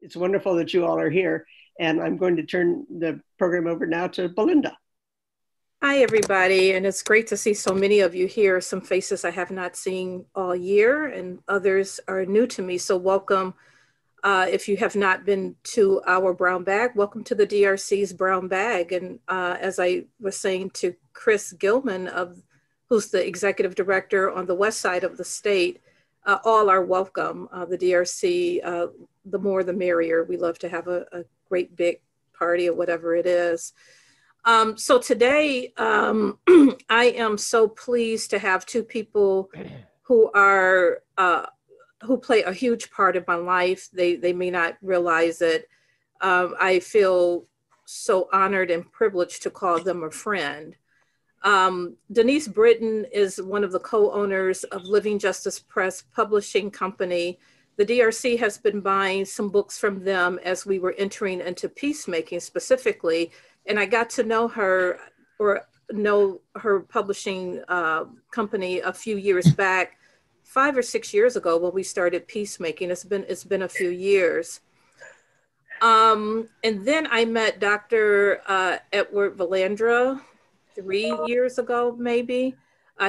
It's wonderful that you all are here. And I'm going to turn the program over now to Belinda. Hi, everybody. And it's great to see so many of you here. Some faces I have not seen all year and others are new to me. So welcome. If you have not been to our brown bag, welcome to the DRC's brown bag. And as I was saying to Chris Gilman, who's the executive director on the west side of the state, all are welcome. The DRC, the more the merrier. We love to have a great big party or whatever it is. So today, I am so pleased to have two people who are who play a huge part of my life. They may not realize it. I feel so honored and privileged to call them a friend. Denise Breton is one of the co-owners of Living Justice Press Publishing Company. The DRC has been buying some books from them as we were entering into peacemaking specifically. And I got to know her publishing company a few years back, 5 or 6 years ago when we started peacemaking. It's been a few years. And then I met Dr. Edward Valandra 3 years ago, maybe.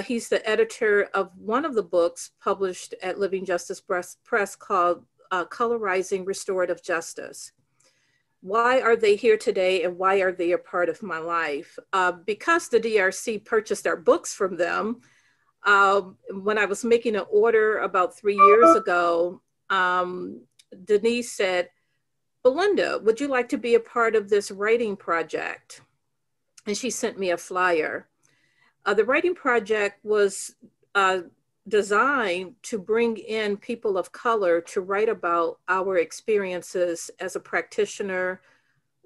He's the editor of one of the books published at Living Justice Press called Colorizing Restorative Justice. Why are they here today and why are they a part of my life? Because the DRC purchased our books from them, when I was making an order about 3 years ago, Denise said, "Belinda, would you like to be a part of this writing project?" And she sent me a flyer. The writing project was designed to bring in people of color to write about our experiences as a practitioner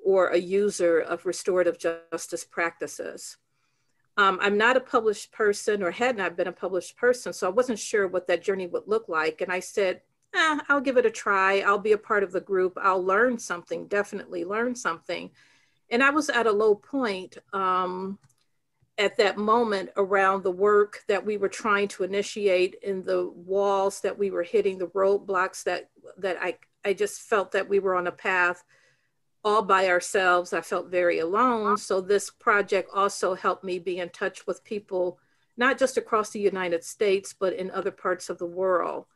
or a user of restorative justice practices. I'm not a published person or had not been a published person, so I wasn't sure what that journey would look like. And I said, I'll give it a try. I'll be a part of the group. I'll learn something, definitely learn something. And I was at a low point at that moment around the work that we were trying to initiate in the walls that we were hitting, the roadblocks that I just felt that we were on a path all by ourselves. I felt very alone. So this project also helped me be in touch with people, not just across the United States, but in other parts of the world,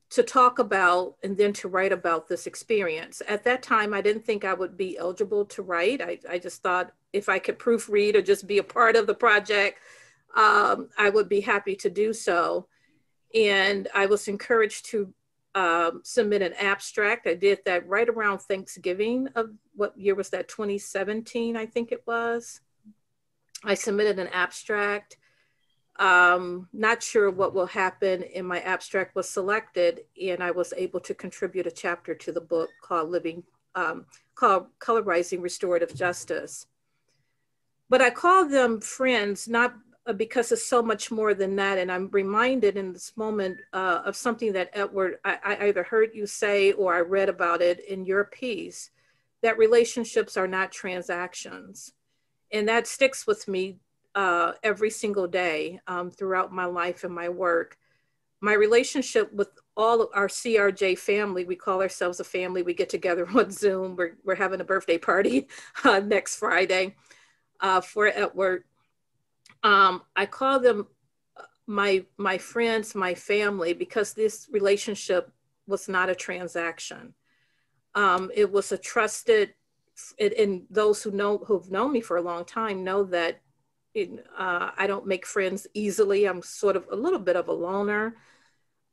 to talk about and then to write about this experience. At that time, I didn't think I would be eligible to write. I just thought if I could proofread or just be a part of the project, I would be happy to do so. And I was encouraged to submit an abstract. I did that right around Thanksgiving of what year was that? 2017, I think it was. I submitted an abstract. Not sure what will happen, and my abstract was selected, and I was able to contribute a chapter to the book called Colorizing Restorative Justice. But I call them friends, not because it's so much more than that. And I'm reminded in this moment of something that Edward, I either heard you say or I read about it in your piece, that relationships are not transactions. And that sticks with me every single day throughout my life and my work. My relationship with all of our CRJ family, we call ourselves a family. We get together on Zoom. We're having a birthday party next Friday for Edward. I call them my friends, my family, because this relationship was not a transaction. It was a trusted, and those who've known me for a long time know that I don't make friends easily. I'm sort of a little bit of a loner.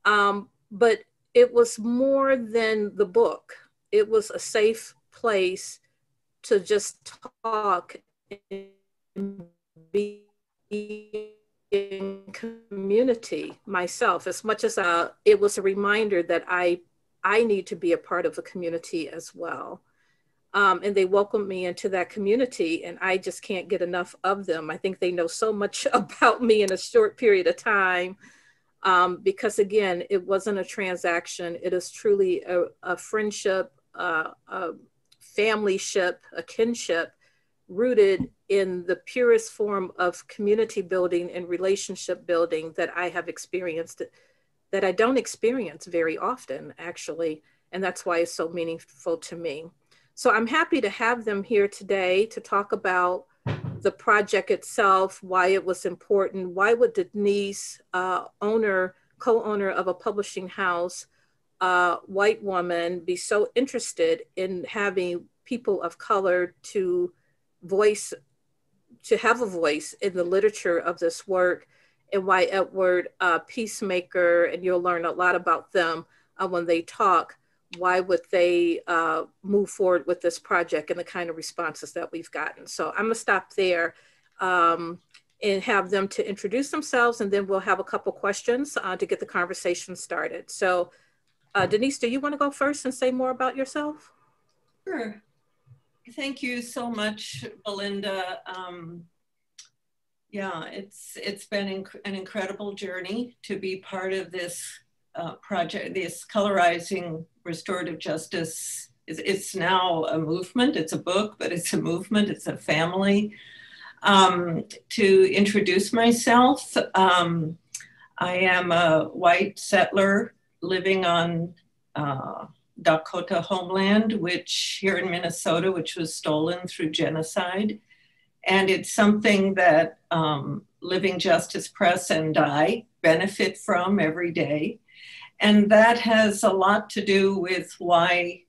But it was more than the book. It was a safe place to just talk and be in community myself, as much as it was a reminder that I need to be a part of a community as well. And they welcomed me into that community, and I just can't get enough of them. I think they know so much about me in a short period of time, because again, it wasn't a transaction. It is truly a friendship, a familyship, a kinship, rooted in the purest form of community building and relationship building that I have experienced, that I don't experience very often, actually. And that's why it's so meaningful to me. So I'm happy to have them here today to talk about the project itself, why it was important, why would Denise, co-owner of a publishing house, white woman, be so interested in having people of color to have a voice in the literature of this work, and why Edward, Peacemaker, and you'll learn a lot about them when they talk, why would they move forward with this project and the kind of responses that we've gotten. So I'm gonna stop there and have them to introduce themselves, and then we'll have a couple questions to get the conversation started. So Denise, do you wanna go first and say more about yourself? Sure. Thank you so much, Belinda. Yeah, it's been an incredible journey to be part of this project, this Colorizing Restorative Justice. It's now a movement, it's a book, but it's a movement, it's a family. To introduce myself, I am a white settler living on Dakota homeland, which here in Minnesota, which was stolen through genocide. And it's something that Living Justice Press and I benefit from every day. And that has a lot to do with why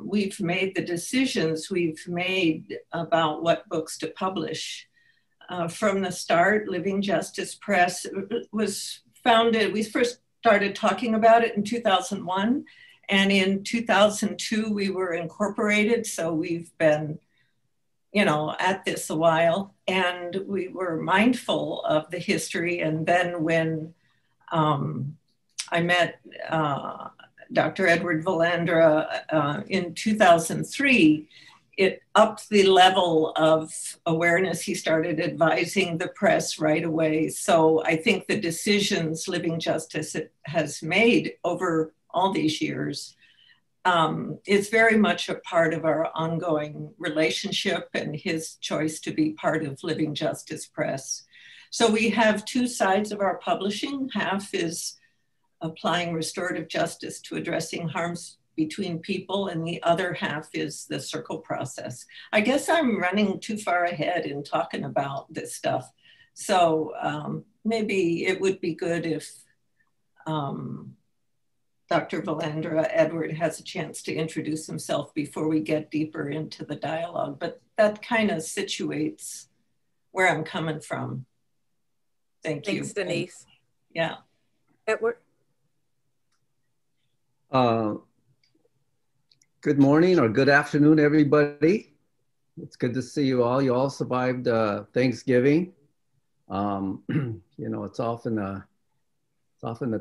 we've made the decisions we've made about what books to publish. From the start, Living Justice Press was founded, we first started talking about it in 2001. And in 2002, we were incorporated. So we've been, at this a while. And we were mindful of the history. And then when I met Dr. Edward Valandra in 2003, it upped the level of awareness. He started advising the press right away. So I think the decisions Living Justice has made over all these years is very much a part of our ongoing relationship and his choice to be part of Living Justice Press. So we have two sides of our publishing. Half is applying restorative justice to addressing harms between people, and the other half is the circle process. I guess I'm running too far ahead in talking about this stuff. So maybe it would be good if Dr. Valandra, Edward, has a chance to introduce himself before we get deeper into the dialogue, but that kind of situates where I'm coming from. Thank you. Thanks, Denise. Yeah. Edward? Good morning or good afternoon, everybody. It's good to see you all. You all survived Thanksgiving. It's often a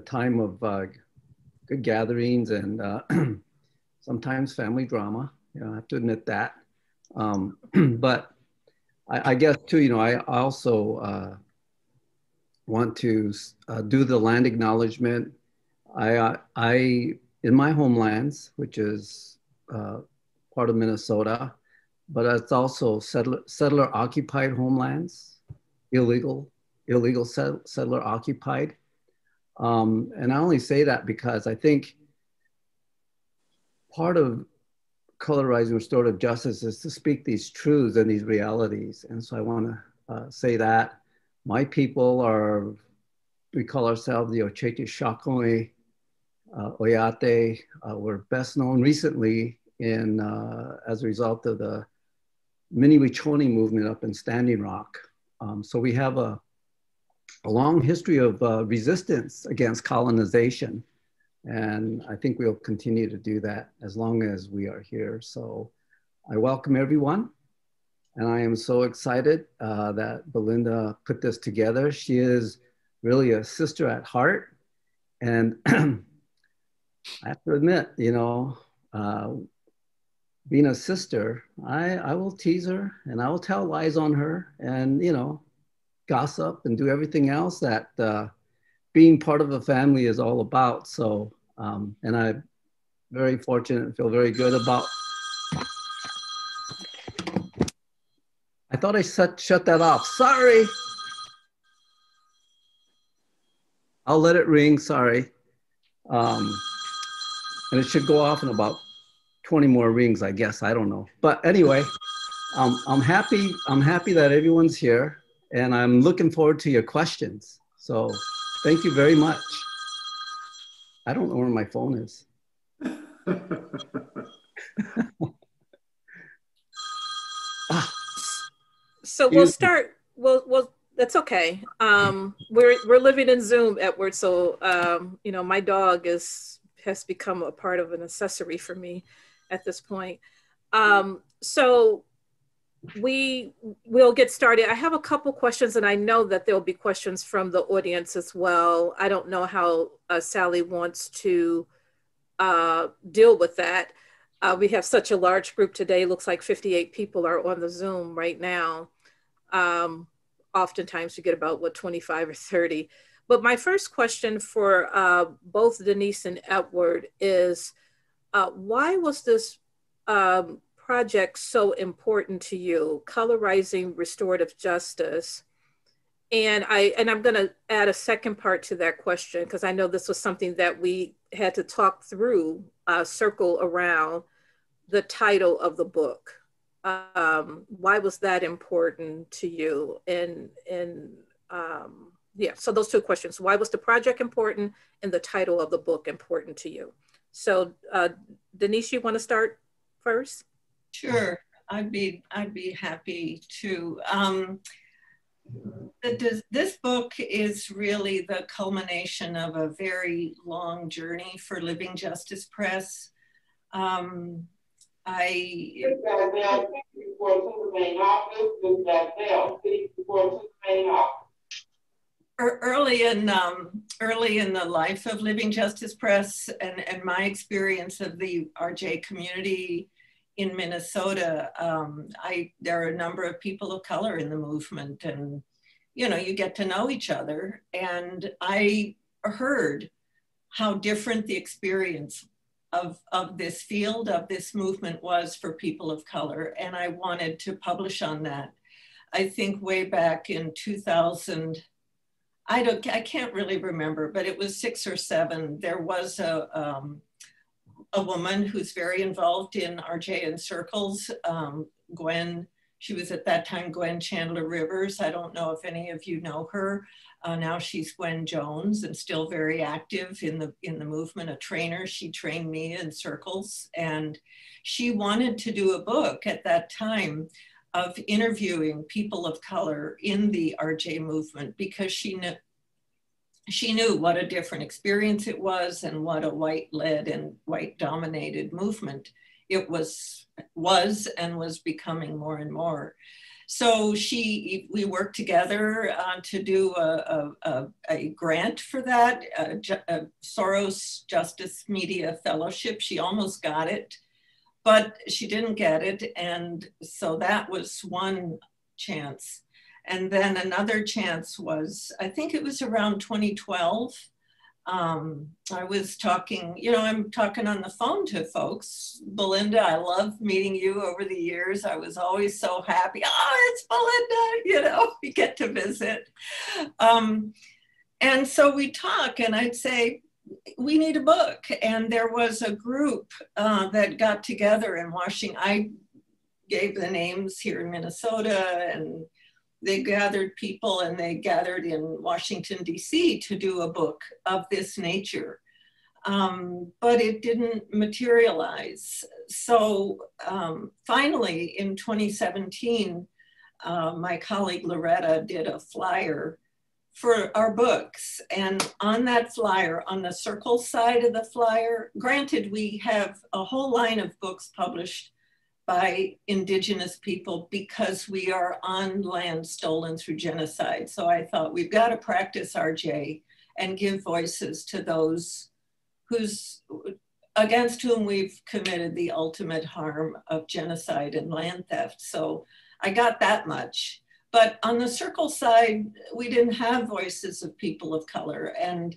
time of good gatherings and sometimes family drama. I have to admit that. But I guess too, I also want to do the land acknowledgement. I in my homelands, which is part of Minnesota, but it's also settler occupied homelands, illegal settler occupied. And I only say that because I think part of colorizing restorative justice is to speak these truths and these realities. And so I want to say that my people we call ourselves the Ochete Shakone Oyate. We're best known recently as a result of the Mini-Wechoni movement up in Standing Rock. So we have a long history of resistance against colonization. And I think we'll continue to do that as long as we are here. So I welcome everyone. And I am so excited that Belinda put this together. She is really a sister at heart. And I have to admit, being a sister, I will tease her and I will tell lies on her and, gossip and do everything else that being part of a family is all about. So, and I'm very fortunate and feel very good about. I thought I shut that off. Sorry. I'll let it ring. Sorry. And it should go off in about 20 more rings, I guess. I don't know. But anyway, I'm happy that everyone's here, and I'm looking forward to your questions. So thank you very much. I don't know where my phone is. So we'll start. Well, that's okay. We're living in Zoom, Edward. So you know, my dog has become a part of an accessory for me at this point. So we'll get started. I have a couple questions, and I know that there'll be questions from the audience as well. I don't know how Sally wants to deal with that. We have such a large group today. Looks like 58 people are on the Zoom right now. Oftentimes we get about 25 or 30. But my first question for both Denise and Edward is, why was this project so important to you, Colorizing Restorative Justice? And I'm going to add a second part to that question, because I know this was something that we had to talk through, circle around the title of the book. Why was that important to you? And yeah, so those two questions. Why was the project important, and the title of the book important to you? So Denise, you want to start first? Sure, I'd be happy to. This book is really the culmination of a very long journey for Living Justice Press. Early in the life of Living Justice Press and my experience of the RJ community in Minnesota, there are a number of people of color in the movement, and you know, you get to know each other. And I heard how different the experience of this field, of this movement was for people of color. And I wanted to publish on that. I think way back in 2000, I can't really remember, but it was 6 or 7. There was a woman who's very involved in RJ and circles, Gwen. She was at that time Gwen Chandler Rivers. I don't know if any of you know her. Now she's Gwen Jones, and still very active in the movement, a trainer. She trained me in circles, and she wanted to do a book at that time of interviewing people of color in the RJ movement, because she knew what a different experience it was, and what a white-led and white-dominated movement it was and was becoming more and more. So we worked together to do a grant for that, a Soros Justice Media Fellowship. She almost got it, but she didn't get it. And so that was one chance. And then another chance was, I think it was around 2012. I was talking, you know, I'm talking on the phone to folks. Belinda, I love meeting you over the years. I was always so happy. Oh, it's Belinda, you know, we get to visit. And so we talk, and I'd say, we need a book. And there was a group that got together in Washington. I gave the names here in Minnesota, and they gathered people, and they gathered in Washington, D.C. to do a book of this nature. But it didn't materialize. So finally, in 2017, my colleague Loretta did a flyer for our books. And on that flyer, on the circle side of the flyer, granted, we have a whole line of books published by Indigenous people because we are on land stolen through genocide. So I thought, we've got to practice RJ and give voices to those against whom we've committed the ultimate harm of genocide and land theft. So I got that much. But on the circle side, we didn't have voices of people of color. And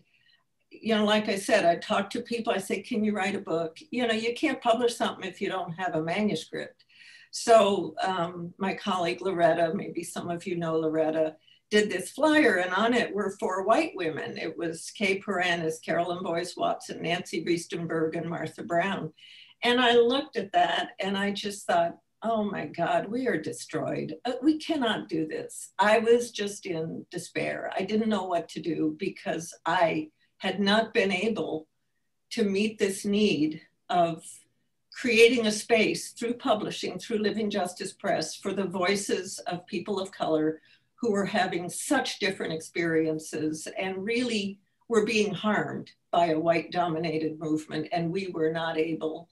you know, like I said, I talk to people, I say, can you write a book? You know, you can't publish something if you don't have a manuscript. So my colleague Loretta, maybe some of you know Loretta, did this flyer, and on it were 4 white women. It was Kay Paranis, Carolyn Boyce Watson, Nancy Riestenberg, and Martha Brown. And I looked at that and I just thought, oh my God, we are destroyed. We cannot do this. I was just in despair. I didn't know what to do because I had not been able to meet this need of creating a space through publishing, through Living Justice Press, for the voices of people of color who were having such different experiences and really were being harmed by a white dominated movement. And we were not able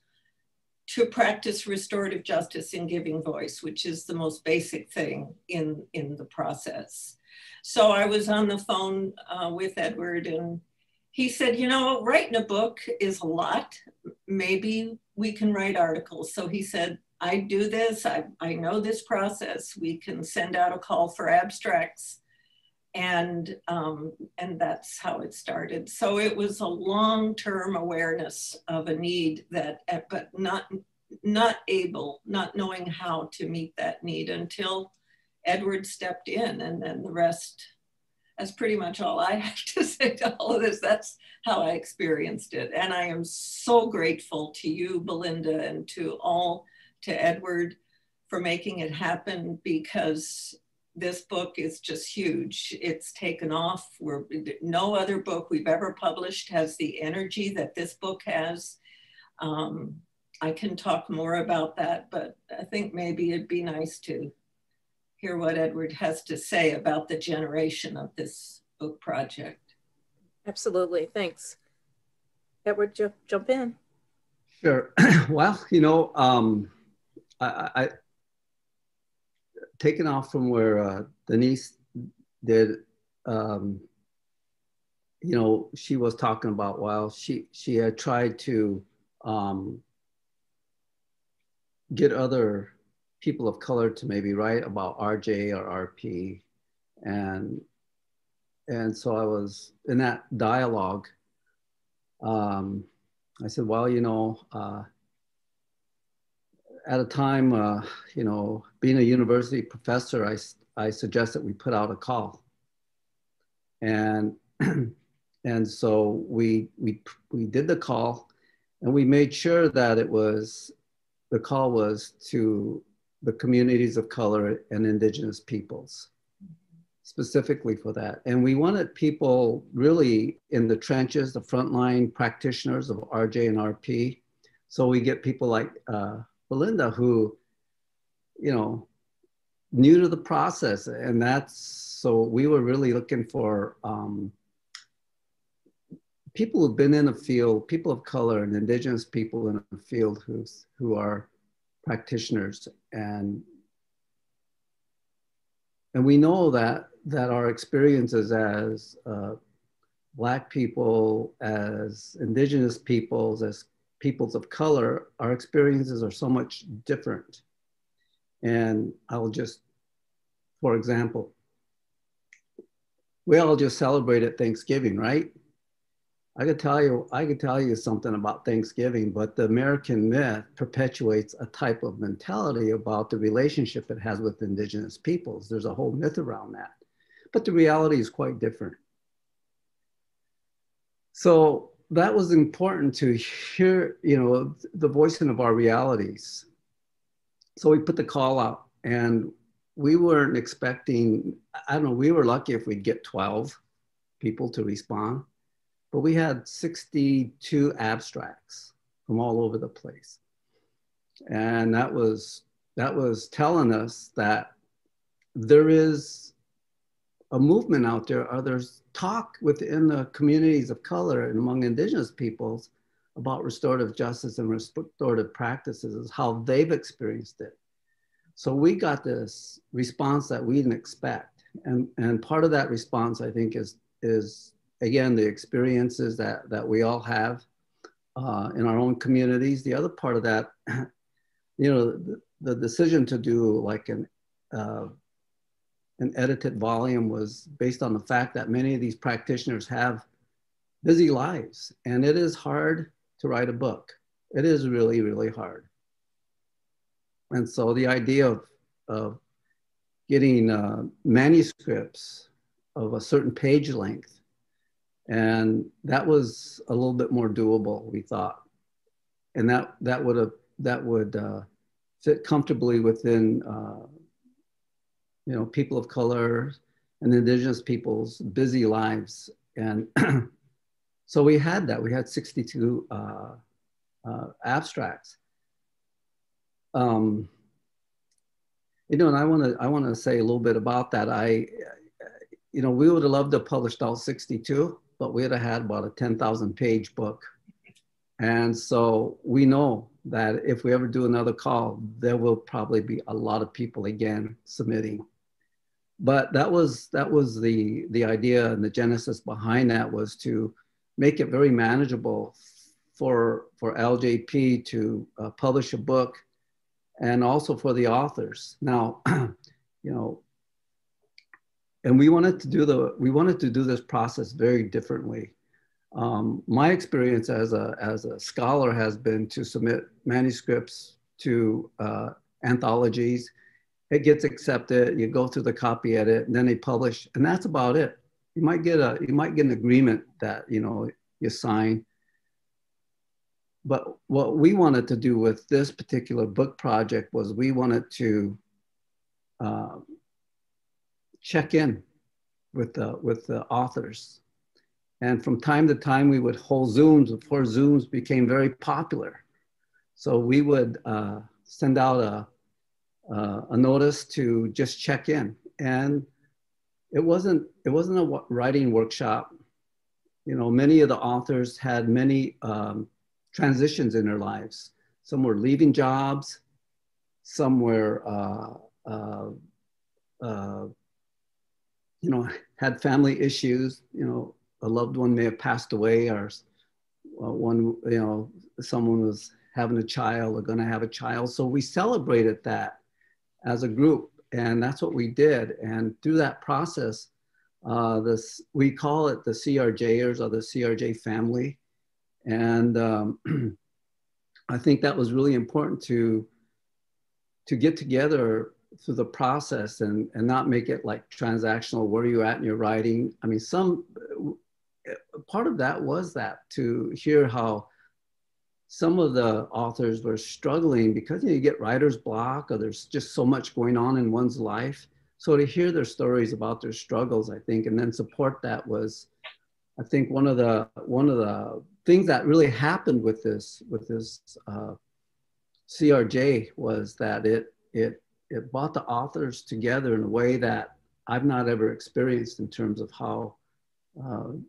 to practice restorative justice in giving voice, which is the most basic thing in the process. So I was on the phone with Edward, and he said, you know, writing a book is a lot. Maybe we can write articles. So he said, I do this, I know this process. We can send out a call for abstracts. And that's how it started. So it was a long-term awareness of a need that, but not knowing how to meet that need until Edward stepped in, and then the rest, that's pretty much all I have to say to all of this. That's how I experienced it. And I am so grateful to you, Belinda, and to Edward for making it happen, because this book is just huge. It's taken off. No other book we've ever published has the energy that this book has. I can talk more about that, but I think maybe it'd be nice to hear what Edward has to say about the generation of this book project. Absolutely, thanks. Edward, jump in. Sure. Well, you know, I taking off from where Denise did, you know, she was talking about, well, she had tried to get other people of color to maybe write about RJ or RP. And so I was in that dialogue. I said, well, you know, at a time, you know, being a university professor, I suggested we put out a call, and so we did the call, and we made sure that the call was to the communities of color and indigenous peoples, specifically for that. And we wanted people really in the trenches, the frontline practitioners of RJ and RP. So we get people like Belinda, who, you know, new to the process. And so we were really looking for people who've been in the field, people of color and indigenous people in the field who are practitioners. And we know that our experiences as Black people, as indigenous peoples, as peoples of color, our experiences are so much different. And I'll just, for example, we all just celebrated Thanksgiving, right? I could tell you something about Thanksgiving, but the American myth perpetuates a type of mentality about the relationship it has with indigenous peoples. There's a whole myth around that, but the reality is quite different. So that was important to hear, you know, the voicing of our realities. So we put the call out, and we weren't expecting, I don't know, we were lucky if we'd get 12 people to respond, but we had 62 abstracts from all over the place. And that was telling us that there is a movement out there, or there's talk within the communities of color and among indigenous peoples about restorative justice and restorative practices, is how they've experienced it. So we got this response that we didn't expect. And part of that response, I think, is again, the experiences that we all have in our own communities. The other part of that, you know, the decision to do like an edited volume was based on the fact that many of these practitioners have busy lives, and it is hard to write a book. It is really, really hard. And so the idea of getting manuscripts of a certain page length. And that was a little bit more doable, we thought. And that would fit comfortably within people of color and indigenous people's busy lives. And so we had 62 abstracts. And I want to say a little bit about that. We would have loved to have published all 62, but we would have had about a 10,000 page book. And so we know that if we ever do another call, there will probably be a lot of people again submitting. But that was the idea, and the genesis behind that was to make it very manageable for LJP to publish a book, and also for the authors. Now, and we wanted to do this process very differently. My experience as a scholar has been to submit manuscripts to anthologies. It gets accepted, you go through the copy edit, and then they publish, and that's about it. You might get an agreement that you sign. But what we wanted to do with this particular book project was we wanted to check in with the authors. And from time to time, we would hold Zooms before Zooms became very popular. So we would send out a notice to just check in. And it wasn't a writing workshop. Many of the authors had many transitions in their lives. Some were leaving jobs, some were, had family issues. A loved one may have passed away, or someone was having a child or going to have a child. So we celebrated that as a group, and that's what we did. And through that process, we call it the CRJers, or the CRJ family. And I think that was really important to get together through the process and not make it like transactional. Where are you at in your writing? I mean, part of that was that, to hear how some of the authors were struggling because you get writer's block, or there's just so much going on in one's life. So to hear their stories about their struggles, I think, and then support that was, I think, one of the things that really happened with this CRJ was that it brought the authors together in a way that I've not ever experienced in terms of how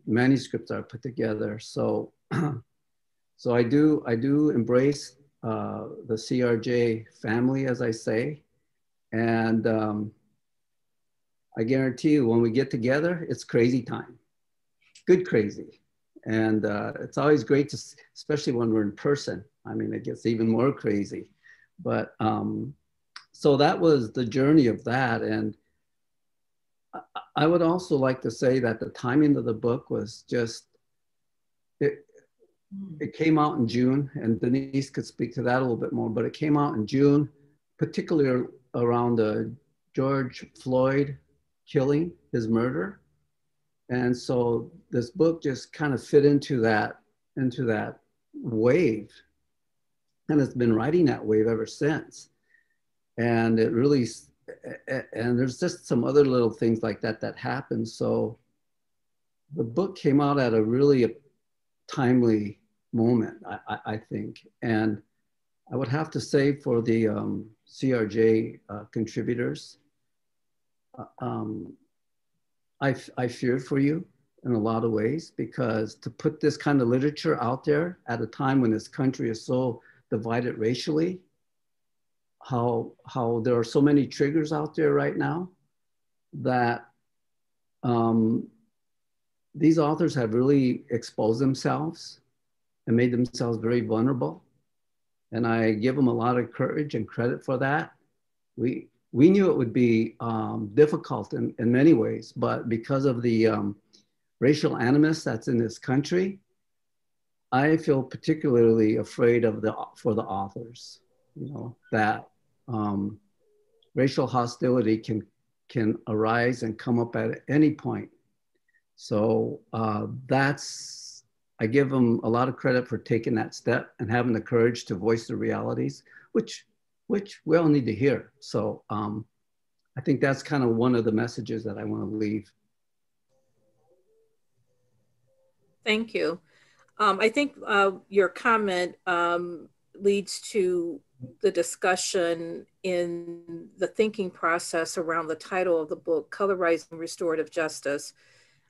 manuscripts are put together. So I do embrace the CRJ family, as I say, and I guarantee you, when we get together, it's crazy time, good crazy. And it's always great to, especially when we're in person. I mean, it gets even more crazy. But so that was the journey of that. And I would also like to say that the timing of the book was just, it came out in June, and Denise could speak to that a little bit more, but it came out in June, particularly around the George Floyd killing, his murder. And so this book just kind of fit into that wave. And it's been riding that wave ever since. And it really, and there's just some other little things like that happened. So the book came out at a really timely moment, I think. And I would have to say, for the CRJ contributors, I feared for you in a lot of ways, because to put this kind of literature out there at a time when this country is so divided racially, how there are so many triggers out there right now, that these authors have really exposed themselves and made themselves very vulnerable. And I give them a lot of courage and credit for that. We knew it would be difficult in many ways, but because of the racial animus that's in this country, I feel particularly afraid for the authors, that racial hostility can arise and come up at any point So I give them a lot of credit for taking that step and having the courage to voice the realities, which we all need to hear. So I think that's kind of one of the messages that I want to leave. Thank you. I think your comment leads to the discussion in the thinking process around the title of the book, Colorizing Restorative Justice.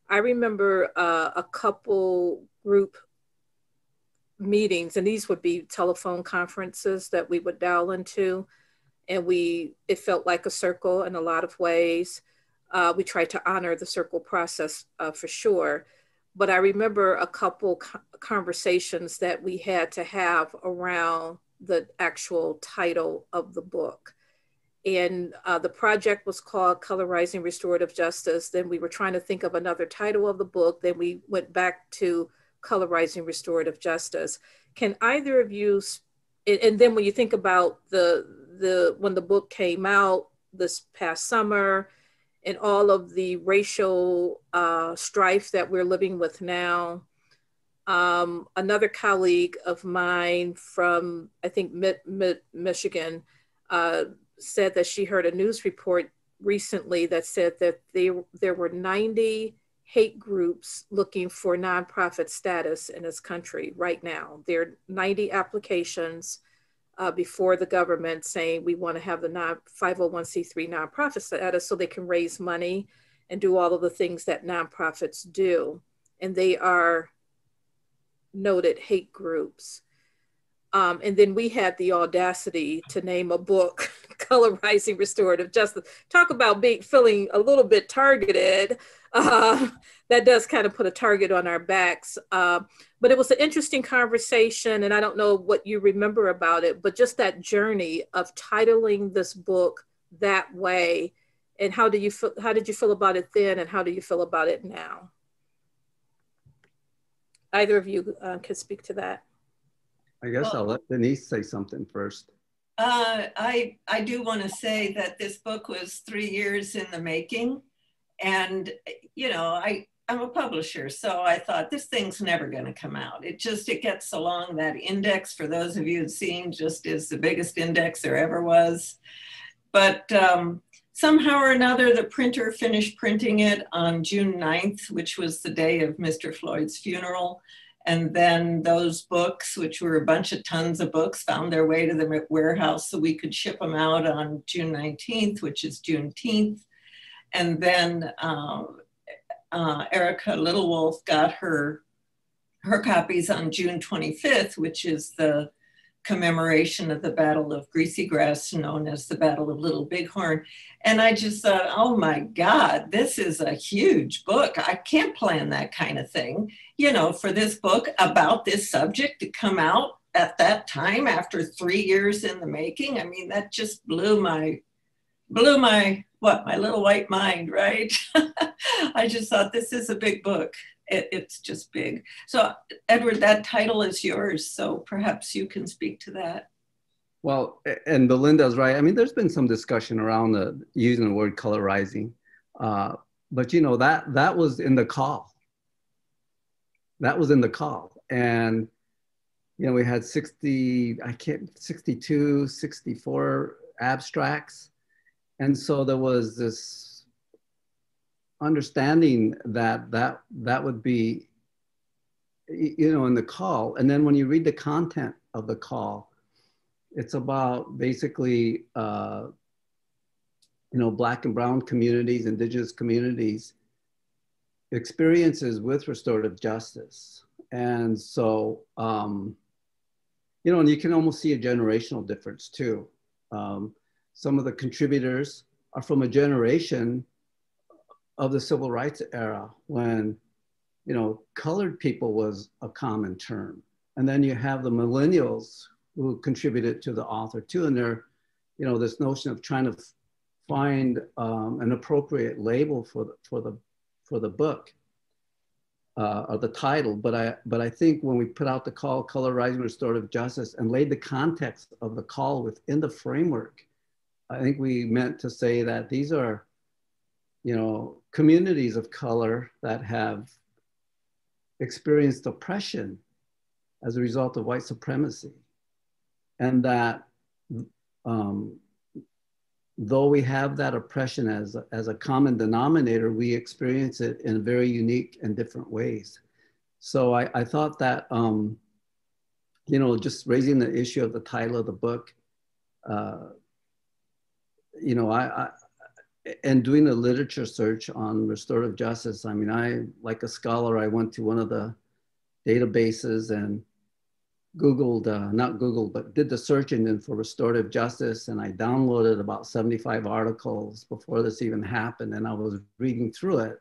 I remember a couple group meetings, and these would be telephone conferences that we would dial into, and it felt like a circle in a lot of ways. We tried to honor the circle process for sure. But I remember a couple conversations that we had to have around the actual title of the book. And the project was called Colorizing Restorative Justice. Then we were trying to think of another title of the book. Then we went back to Colorizing Restorative Justice. Can either of you, and then when you think about when the book came out this past summer, and all of the racial strife that we're living with now. Another colleague of mine from, I think, Michigan said that she heard a news report recently that said that there were 90 hate groups looking for nonprofit status in this country right now. There are 90 applications before the government saying we want to have the 501c3 nonprofit status so they can raise money and do all of the things that nonprofits do. And they are noted hate groups. And then we had the audacity to name a book, Colorizing Restorative Justice. Talk about feeling a little bit targeted. That does kind of put a target on our backs. But it was an interesting conversation, and I don't know what you remember about it, but just that journey of titling this book that way. And how did you feel about it then, and how do you feel about it now? Either of you could speak to that. I guess I'll let Denise say something first. I do want to say that this book was 3 years in the making. And, you know, I'm a publisher, so I thought this thing's never going to come out. It gets so long. That index, for those of you who've seen, just is the biggest index there ever was. But somehow or another, the printer finished printing it on June 9th, which was the day of Mr. Floyd's funeral. And then those books, which were a bunch of tons of books, found their way to the warehouse so we could ship them out on June 19th, which is Juneteenth. And then Erica Littlewolf got her copies on June 25th, which is the commemoration of the Battle of Greasy Grass, known as the Battle of Little Bighorn. And I just thought, oh my God, this is a huge book. I can't plan that kind of thing, you know, for this book about this subject to come out at that time after 3 years in the making. I mean, that just blew my little white mind, right? I just thought, this is a big book. It's just big. So Edward, that title is yours. So perhaps you can speak to that. Well, and Belinda's right. I mean, there's been some discussion around using the word colorizing, but you know, that was in the call. That was in the call. And, you know, we had 62, 64 abstracts. And so there was this understanding that would be, you know, in the call. And then when you read the content of the call, it's about basically, you know, Black and brown communities, Indigenous communities, experiences with restorative justice. And so, you know, and you can almost see a generational difference too. Some of the contributors are from a generation of the civil rights era when, you know, colored people was a common term. And then you have the millennials who contributed to the author too. And they're, you know, this notion of trying to find an appropriate label for the book or the title. But I think when we put out the call, Colorizing Restorative Justice, and laid the context of the call within the framework, I think we meant to say that these are you know, communities of color that have experienced oppression as a result of white supremacy. And that though we have that oppression as a common denominator, we experience it in very unique and different ways. So I thought that, you know, just raising the issue of the title of the book, you know, and doing a literature search on restorative justice. I mean, like a scholar, I went to one of the databases and Googled, not Googled, but did the search engine for restorative justice. And I downloaded about 75 articles before this even happened. And I was reading through it.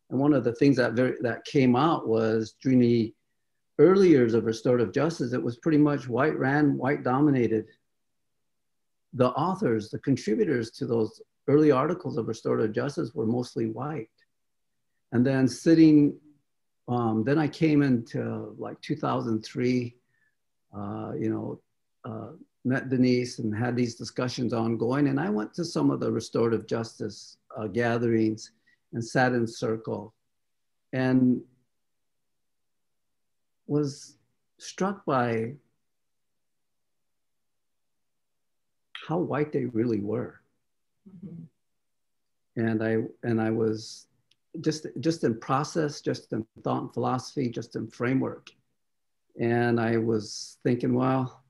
And one of the things that came out was during the early years of restorative justice, it was pretty much white ran, white dominated. The authors, the contributors to those early articles of restorative justice were mostly white. And then then I came into like 2003, you know, met Denise and had these discussions ongoing. And I went to some of the restorative justice gatherings and sat in circle and was struck by how white they really were. Mm-hmm. And I was just in process, just in thought and philosophy, just in framework. And I was thinking, well,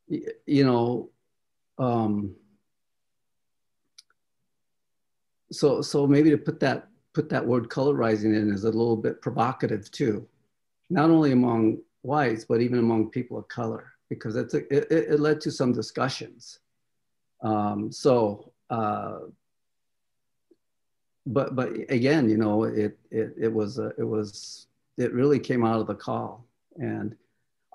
you know, so maybe to put that word colorizing in is a little bit provocative too, not only among whites, but even among people of color, because it led to some discussions. But again, you know, it really came out of the call. And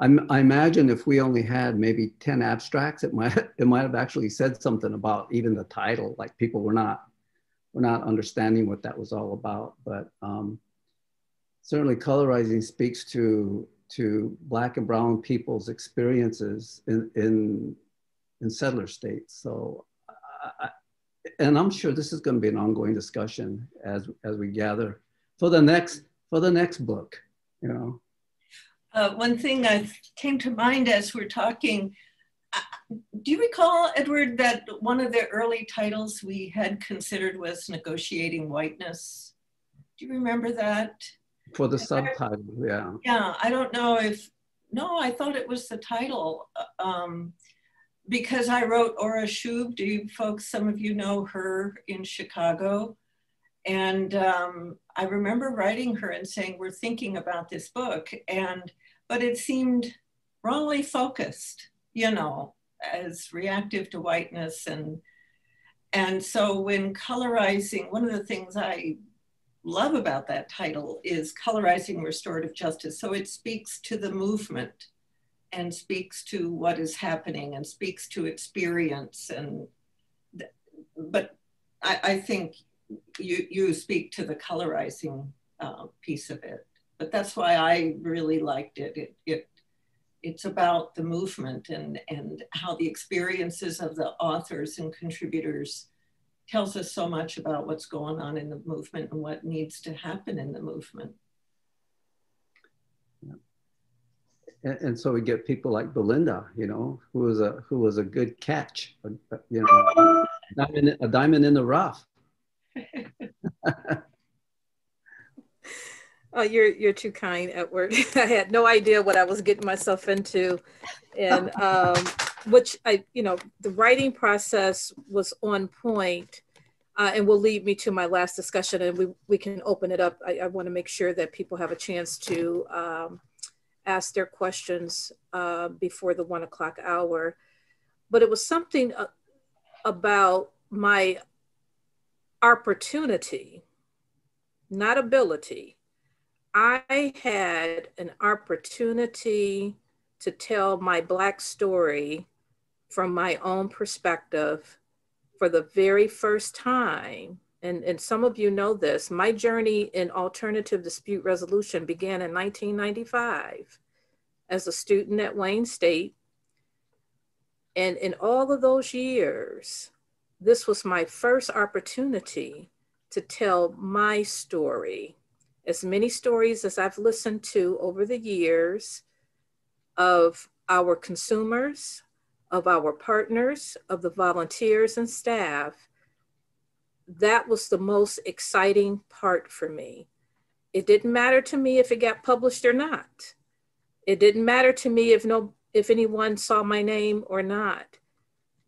I imagine if we only had maybe 10 abstracts, it might have actually said something about even the title, like people were not understanding what that was all about. But certainly colorizing speaks to Black and brown people's experiences in settler states. So, and I'm sure this is going to be an ongoing discussion as we gather for the next book, you know. One thing that came to mind as we're talking, do you recall, Edward, that one of the early titles we had considered was Negotiating Whiteness? Do you remember that? For the subtitle, yeah. Yeah, I don't know no, I thought it was the title. Because I wrote Ora Shub. Do you folks, some of you know her in Chicago? And I remember writing her and saying, we're thinking about this book. But it seemed wrongly focused, you know, as reactive to whiteness. And so when colorizing, one of the things I love about that title is Colorizing Restorative Justice. So it speaks to the movement and speaks to what is happening and speaks to experience. But I think you speak to the colorizing piece of it. But that's why I really liked it. It's about the movement and how the experiences of the authors and contributors tells us so much about what's going on in the movement and what needs to happen in the movement. And so we get people like Belinda, you know, who was a good catch, you know, a diamond in the rough. Oh, you're too kind, Edward. I had no idea what I was getting myself into, and which the writing process was on point, and will lead me to my last discussion, and we can open it up. I want to make sure that people have a chance to ask their questions before the 1 o'clock hour. But it was something about my opportunity, not ability. I had an opportunity to tell my Black story from my own perspective for the very first time. And some of you know this, my journey in alternative dispute resolution began in 1995 as a student at Wayne State. And in all of those years, this was my first opportunity to tell my story. As many stories as I've listened to over the years of our consumers, of our partners, of the volunteers and staff, that was the most exciting part for me. It didn't matter to me if it got published or not. It didn't matter to me if anyone saw my name or not.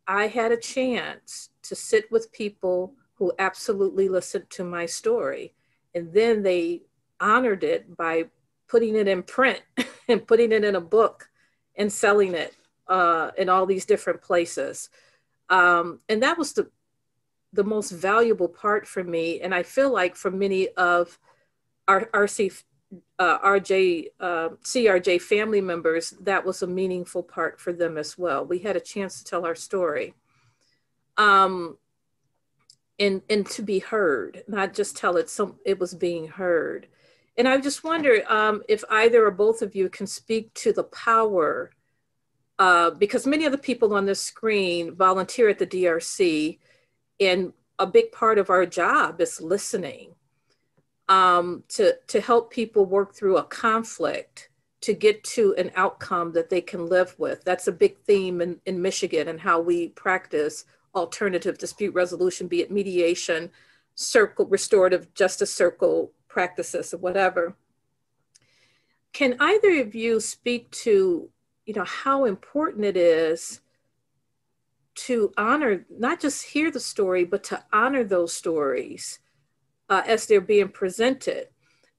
I had a chance to sit with people who absolutely listened to my story. And then they honored it by putting it in print and putting it in a book and selling it in all these different places. And that was the most valuable part for me. And I feel like for many of our CRJ family members, that was a meaningful part for them as well. We had a chance to tell our story. And to be heard, not just tell it, it was being heard. And I just wonder if either or both of you can speak to the power, because many of the people on this screen volunteer at the DRC, and a big part of our job is listening, to help people work through a conflict to get to an outcome that they can live with. That's a big theme in Michigan and how we practice alternative dispute resolution, be it mediation, circle, restorative justice circle practices or whatever. Can either of you speak to, how important it is to honor, not just hear the story, but to honor those stories as they're being presented?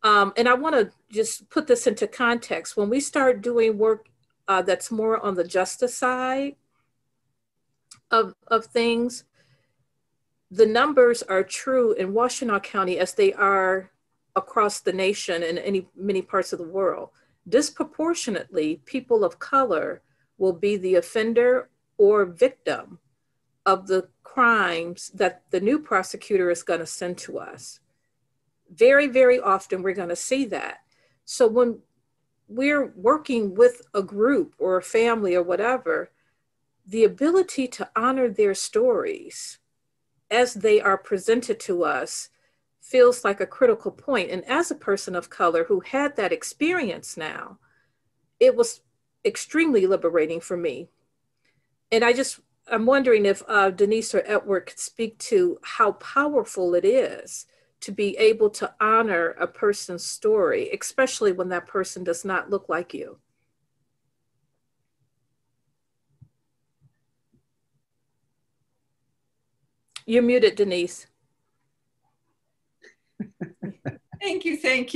And I want to just put this into context. When we start doing work that's more on the justice side of things, the numbers are true in Washtenaw County as they are across the nation and many parts of the world. Disproportionately, people of color will be the offender or victim of the crimes that the new prosecutor is going to send to us. Very, very often we're going to see that. So when we're working with a group or a family or whatever, the ability to honor their stories as they are presented to us feels like a critical point. And as a person of color who had that experience now, it was extremely liberating for me. And I'm wondering if Denise or Edward could speak to how powerful it is to be able to honor a person's story, especially when that person does not look like you. You're muted, Denise. Thank you. Thank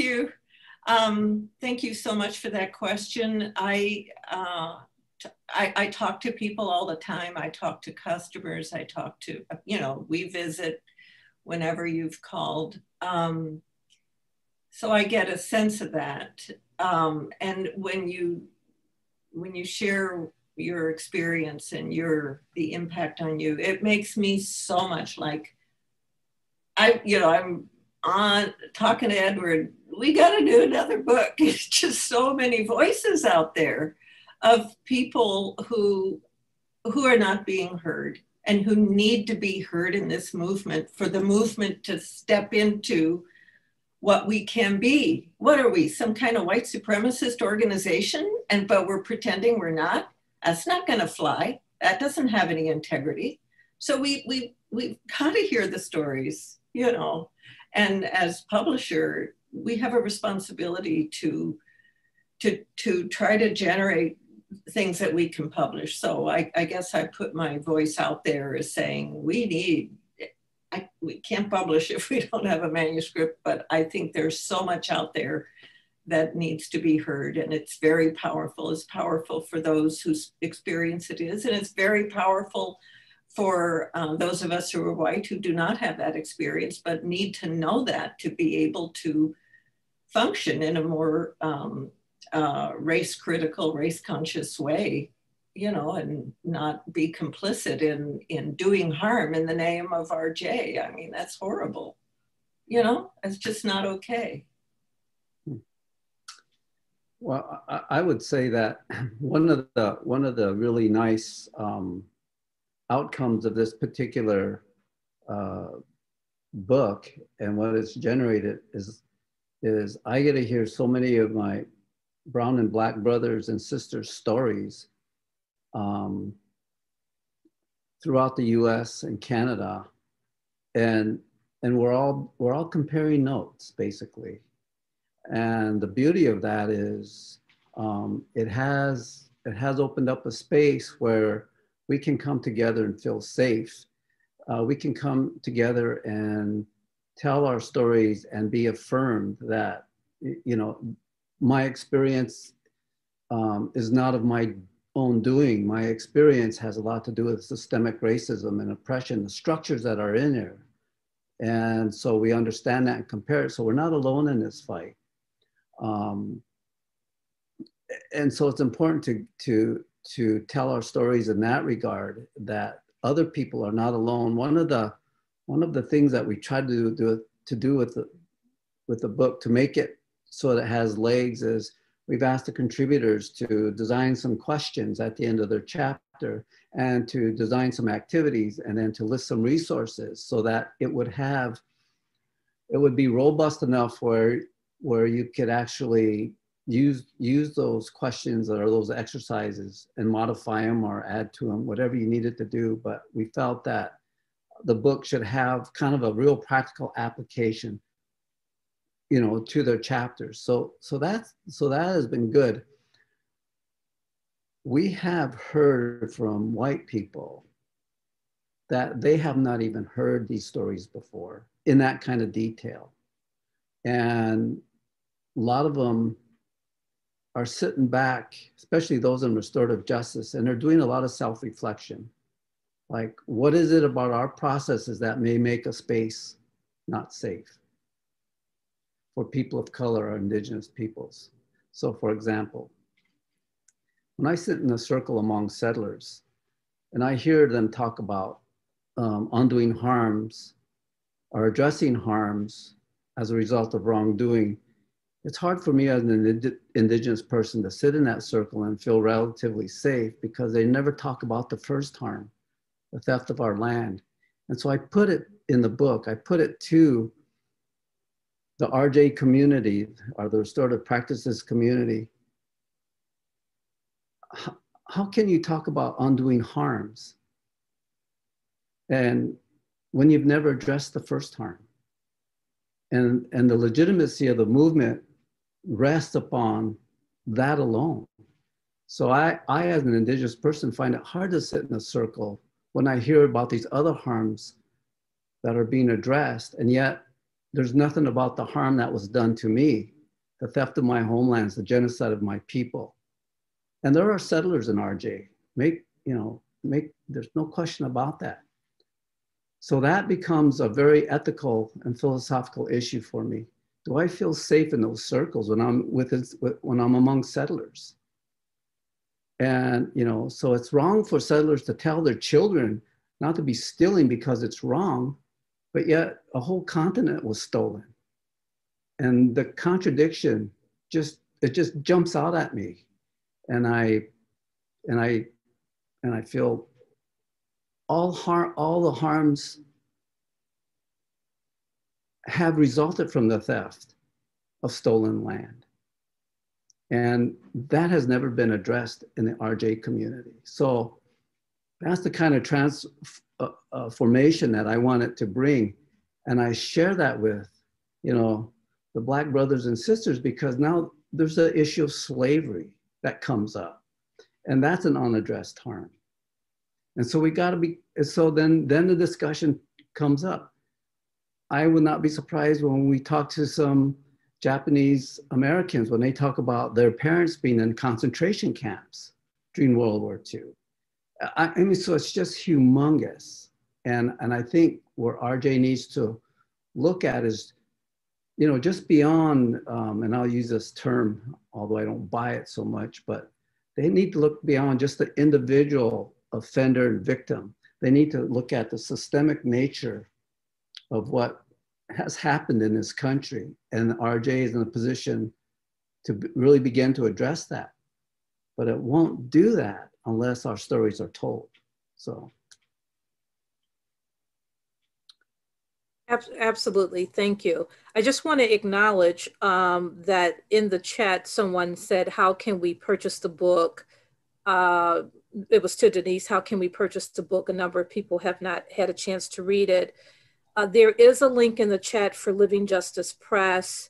you so much for that question. I talk to people all the time. I talk to customers. I talk to, we visit whenever you've called. So I get a sense of that. And when you share your experience and the impact on you, it makes me so much like, I'm on talking to Edward, we got to do another book. It's just so many voices out there of people who are not being heard and who need to be heard in this movement for the movement to step into what we can be. What are we, some kind of white supremacist organization? But we're pretending we're not? That's not gonna fly. That doesn't have any integrity. So we've got to hear the stories, and as publisher, we have a responsibility to try to generate things that we can publish. So I guess I put my voice out there as saying we can't publish if we don't have a manuscript, but I think there's so much out there that needs to be heard, and it's very powerful. It's powerful for those whose experience it is, and it's very powerful for those of us who are white who do not have that experience, but need to know that to be able to function in a more race critical, race conscious way, and not be complicit in doing harm in the name of RJ. I mean, that's horrible. It's just not okay. Well, I would say that one of the really nice outcomes of this particular book, and what it's generated is I get to hear so many of my brown and black brothers and sisters' stories throughout the U.S. and Canada, and we're all comparing notes basically. And the beauty of that is it has opened up a space where we can come together and feel safe. We can come together and tell our stories and be affirmed that, you know, my experience is not of my own doing. My experience has a lot to do with systemic racism and oppression, the structures that are in there. And so we understand that and compare it. So we're not alone in this fight. And so it's important to tell our stories in that regard, that other people are not alone. One of the things that we tried to do with the book to make it so that it has legs is we've asked the contributors to design some questions at the end of their chapter and to design some activities and then to list some resources so that it would be robust enough where you could actually use those questions or those exercises and modify them or add to them, whatever you needed to do. But we felt that the book should have kind of a real practical application, you know, to their chapters. So that has been good. We have heard from white people that they have not even heard these stories before in that kind of detail. And a lot of them are sitting back, especially those in restorative justice, and they're doing a lot of self-reflection. Like, what is it about our processes that may make a space not safe for people of color or indigenous peoples? So for example, when I sit in a circle among settlers and I hear them talk about undoing harms or addressing harms as a result of wrongdoing, it's hard for me as an indigenous person to sit in that circle and feel relatively safe because they never talk about the first harm, the theft of our land. And so I put it in the book, I put it to the RJ community or the restorative practices community. How can you talk about undoing harms and when you've never addressed the first harm? And the legitimacy of the movement rests upon that alone. So I, as an indigenous person, find it hard to sit in a circle when I hear about these other harms that are being addressed, and yet there's nothing about the harm that was done to me, the theft of my homelands, the genocide of my people. And there are settlers in RJ. There's no question about that. So that becomes a very ethical and philosophical issue for me. Do I feel safe in those circles when I'm among settlers? And, you know, so it's wrong for settlers to tell their children not to be stealing because it's wrong, but yet a whole continent was stolen. And the contradiction just jumps out at me. And I feel all the harms have resulted from the theft of stolen land. And that has never been addressed in the RJ community. So that's the kind of transformation that I wanted to bring. And I share that with, you know, the Black brothers and sisters, because now there's the issue of slavery that comes up. And that's an unaddressed harm. And so we gotta be, so then the discussion comes up. I would not be surprised when we talk to some Japanese Americans, when they talk about their parents being in concentration camps during World War II. I mean, so it's just humongous. And I think where RJ needs to look at is, you know, just beyond, and I'll use this term, although I don't buy it so much, but they need to look beyond just the individual offender and victim. They need to look at the systemic nature of what has happened in this country. And RJ is in a position to really begin to address that. But it won't do that unless our stories are told. So Absolutely, thank you. I just want to acknowledge that in the chat, someone said, how can we purchase the book? It was to Denise, how can we purchase the book? A number of people have not had a chance to read it. There is a link in the chat for Living Justice Press.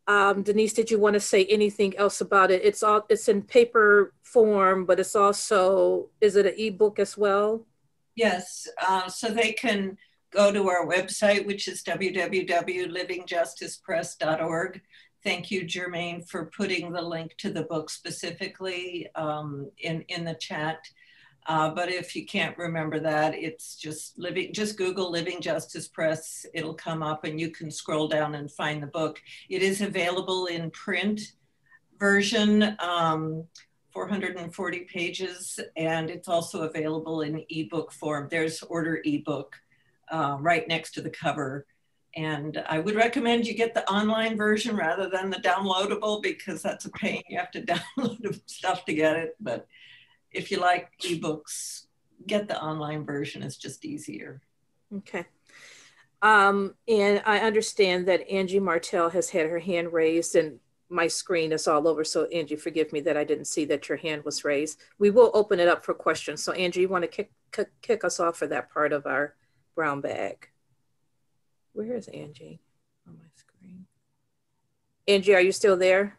Denise, did you want to say anything else about it? It's in paper form, but it's also, is it an ebook as well? Yes, so they can go to our website, which is www.livingjusticepress.org. Thank you, Jermaine, for putting the link to the book specifically in the chat. But if you can't remember that, it's just Google Living Justice Press. It'll come up and you can scroll down and find the book. It is available in print version, 440 pages, and it's also available in ebook form. There's order ebook right next to the cover. And I would recommend you get the online version rather than the downloadable, because that's a pain. You have to download stuff to get it. But if you like ebooks, get the online version. It's just easier. Okay. And I understand that Angie Martell has had her hand raised, and my screen is all over. So Angie, forgive me that I didn't see that your hand was raised. We will open it up for questions. So Angie, you want to kick us off for that part of our brown bag? Where is Angie on my screen? Angie, are you still there?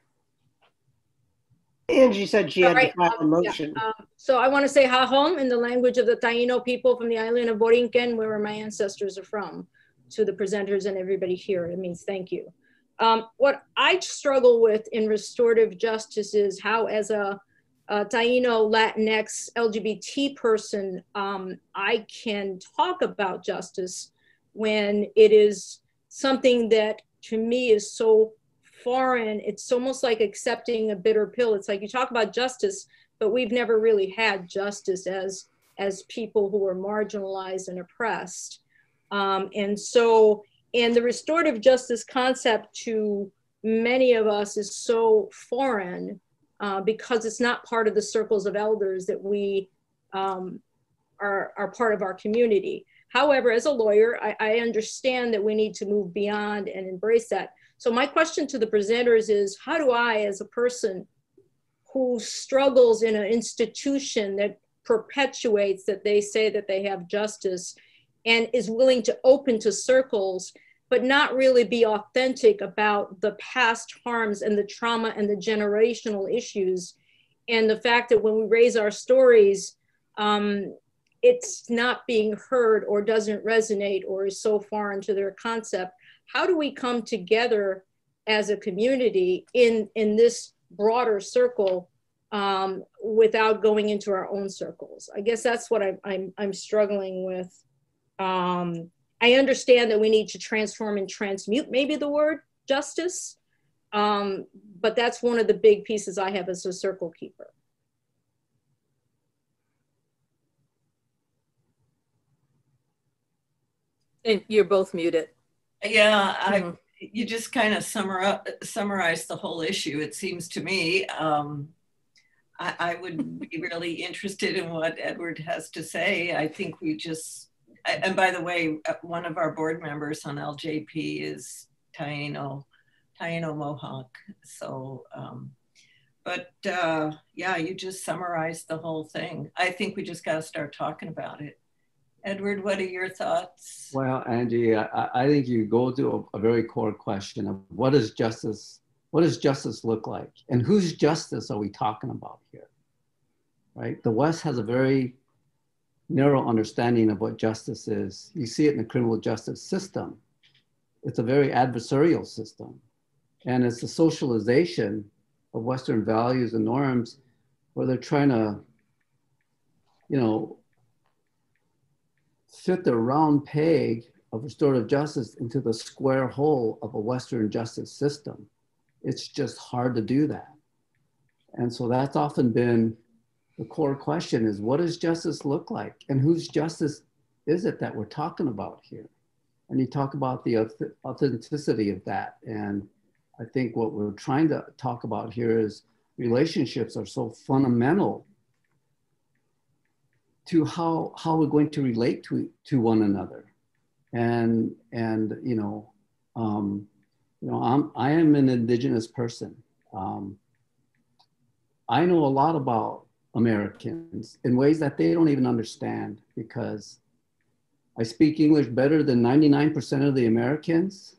Angie said she had to file a motion. Yeah. So I want to say hahom in the language of the Taino people from the island of Borinquen, where my ancestors are from, to the presenters and everybody here. It means thank you. What I struggle with in restorative justice is how, as a Taino, Latinx, LGBT person, I can talk about justice when it is something that to me is so foreign. It's almost like accepting a bitter pill. It's like you talk about justice, but we've never really had justice as people who are marginalized and oppressed. And the restorative justice concept to many of us is so foreign because it's not part of the circles of elders that we are part of our community. However, as a lawyer, I understand that we need to move beyond and embrace that. So my question to the presenters is, how do I, as a person who struggles in an institution that perpetuates that they say that they have justice and is willing to open to circles, but not really be authentic about the past harms and the trauma and the generational issues, and the fact that when we raise our stories, it's not being heard or doesn't resonate or is so foreign to their concept? How do we come together as a community in this broader circle without going into our own circles? I guess that's what I'm struggling with. I understand that we need to transform and transmute maybe the word justice, but that's one of the big pieces I have as a circle keeper. And you're both muted. Yeah, you just kind of summarize the whole issue, it seems to me. I would be really interested in what Edward has to say. I think we just, and by the way, one of our board members on LJP is Taino Mohawk. So, yeah, you just summarized the whole thing. I think we just got to start talking about it. Edward, what are your thoughts? Well, Angie, I think you go to a very core question of what does justice look like? And whose justice are we talking about here, right? The West has a very narrow understanding of what justice is. You see it in the criminal justice system. It's a very adversarial system. And it's the socialization of Western values and norms where they're trying to, fit the round peg of restorative justice into the square hole of a Western justice system. It's just hard to do that. And so that's often been the core question is, what does justice look like? And whose justice is it that we're talking about here? And you talk about the authenticity of that. And I think what we're trying to talk about here is relationships are so fundamental to how we're going to relate to one another. And I am an indigenous person. I know a lot about Americans in ways that they don't even understand, because I speak English better than 99% of the Americans.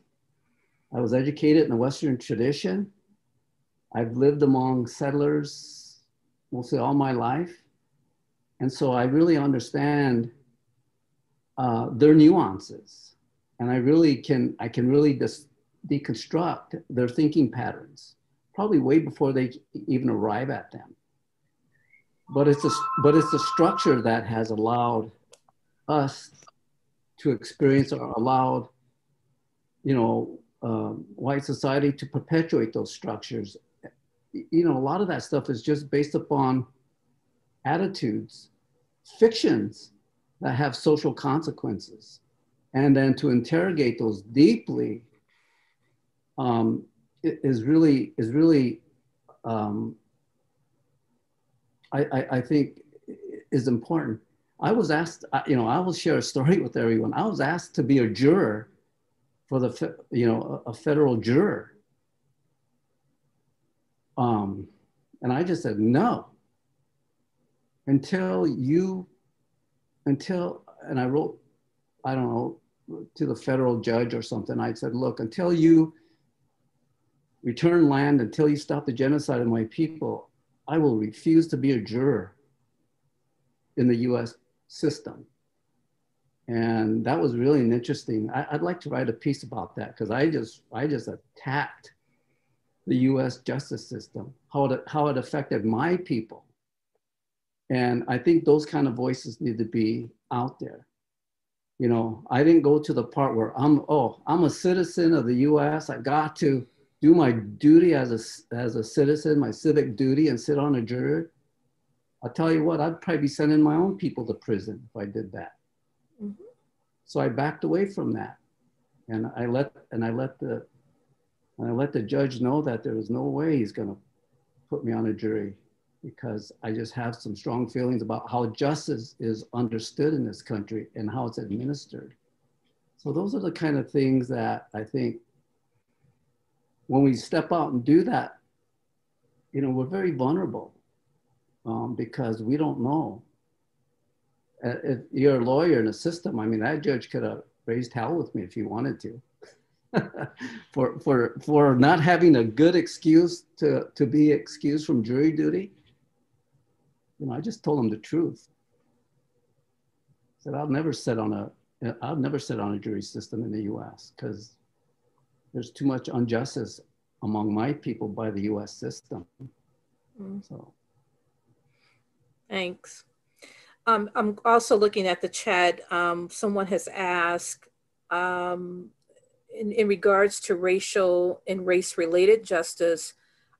I was educated in the Western tradition. I've lived among settlers mostly all my life. And so I really understand their nuances. And I can really deconstruct their thinking patterns, probably way before they even arrive at them. But it's a structure that has allowed us to experience, or allowed, white society to perpetuate those structures. A lot of that stuff is just based upon attitudes, fictions that have social consequences. And then to interrogate those deeply is really I think is important. I was asked, I will share a story with everyone. I was asked to be a juror for a federal juror. And I just said no, and I wrote, I don't know, to the federal judge or something. I said, look, until you return land, until you stop the genocide of my people, I will refuse to be a juror in the US system. And that was really interesting. I'd like to write a piece about that, because I just attacked the US justice system, how it affected my people. And I think those kind of voices need to be out there. I didn't go to the part where I'm a citizen of the US. I got to do my duty as a citizen, my civic duty, and sit on a jury. I'll tell you what, I'd probably be sending my own people to prison if I did that. Mm-hmm. So I backed away from that. And I let the judge know that there was no way he's gonna put me on a jury, because I just have some strong feelings about how justice is understood in this country and how it's administered. So those are the kind of things that I think when we step out and do that, we're very vulnerable, because we don't know. If you're a lawyer in a system, I mean, that judge could have raised hell with me if he wanted to. for not having a good excuse to be excused from jury duty. I just told him the truth. I said, I'll never sit on a jury system in the US, because there's too much injustice among my people by the US system. So. Thanks. I'm also looking at the chat. Someone has asked, in regards to racial and race-related justice,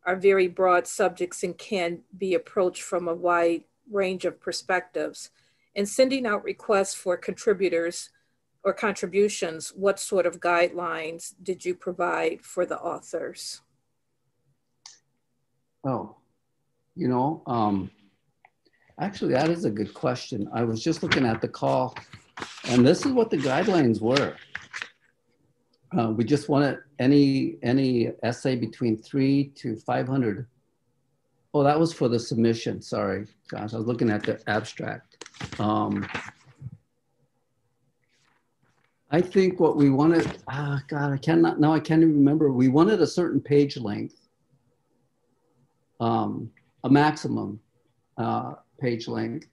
are very broad subjects and can be approached from a wide range of perspectives. In sending out requests for contributors or contributions, what sort of guidelines did you provide for the authors? Actually, that is a good question. I was just looking at the call, and this is what the guidelines were. We just wanted any essay between 300 to 500. Oh, that was for the submission. Sorry, gosh, I was looking at the abstract. I think what we wanted, God, I can't even remember. We wanted a certain page length, a maximum page length,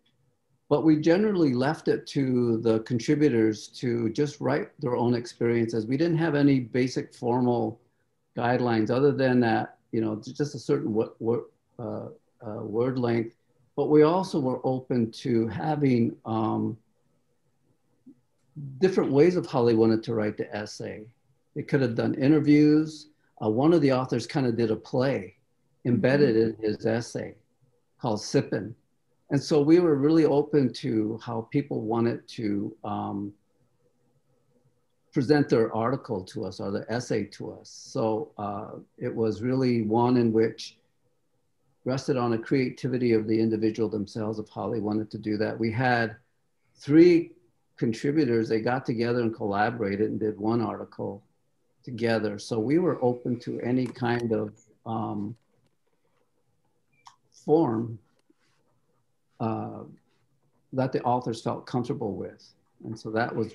but we generally left it to the contributors to just write their own experiences. We didn't have any basic formal guidelines other than that, just a certain word length, but we also were open to having different ways of how they wanted to write the essay. They could have done interviews. One of the authors kind of did a play embedded in his essay called Sippin'. And so we were really open to how people wanted to present their article to us or the essay to us. So it was really one in which rested on the creativity of the individual themselves of how they wanted to do that. We had 3 contributors, they got together and collaborated and did one article together. So we were open to any kind of form that the authors felt comfortable with. And so that was,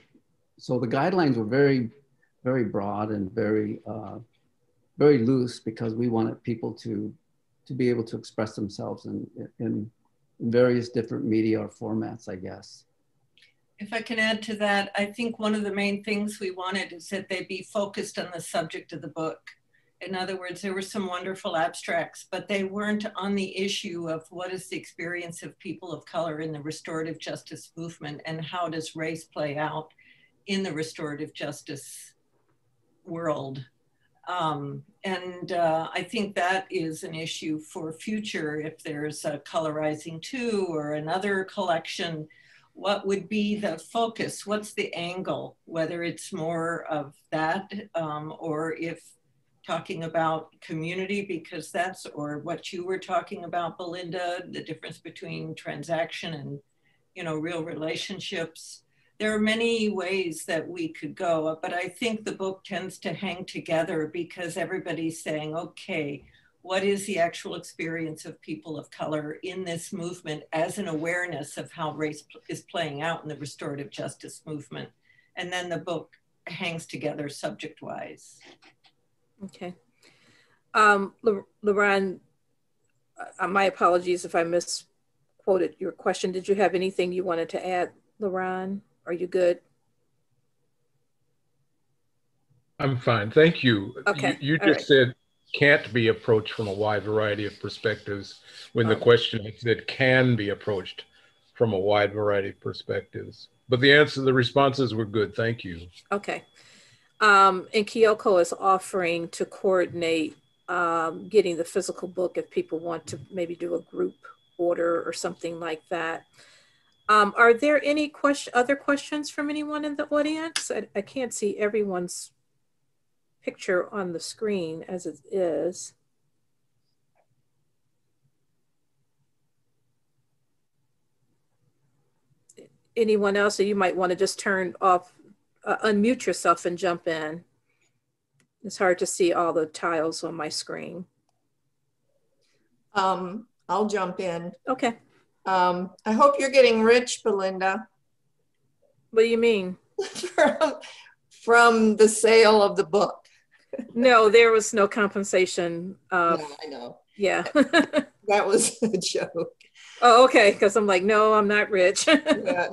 so the guidelines were very, very broad and very, very loose, because we wanted people to be able to express themselves in various different media or formats, I guess. If I can add to that, I think one of the main things we wanted is that they be focused on the subject of the book. In other words, there were some wonderful abstracts, but they weren't on the issue of what is the experience of people of color in the restorative justice movement, and how does race play out in the restorative justice world. I think that is an issue for future. If there's a Colorizing 2 or another collection, what would be the focus? What's the angle? Whether it's more of that, or if talking about community, because that's, or what you were talking about, Belinda, the difference between transaction and, you know, real relationships. There are many ways that we could go, but I think the book tends to hang together because everybody's saying, okay, what is the actual experience of people of color in this movement as an awareness of how race is playing out in the restorative justice movement? And then the book hangs together subject-wise. Okay. Lauren, my apologies if I misquoted your question. Did you have anything you wanted to add, Lauren? Are you good? I'm fine, thank you. Okay. You just said can't be approached from a wide variety of perspectives, when the question had said can be approached from a wide variety of perspectives. But the responses were good, thank you. Okay. And Kyoko is offering to coordinate getting the physical book if people want to maybe do a group order or something like that. Are there any other questions from anyone in the audience? I can't see everyone's picture on the screen as it is. Anyone else? So you might want to just turn off, unmute yourself and jump in. It's hard to see all the tiles on my screen. I'll jump in. Okay. I hope you're getting rich, Belinda. What do you mean? From the sale of the book. No, there was no compensation. Yeah, I know. Yeah. That was a joke. Oh, okay. Because I'm like, no, I'm not rich. Yeah,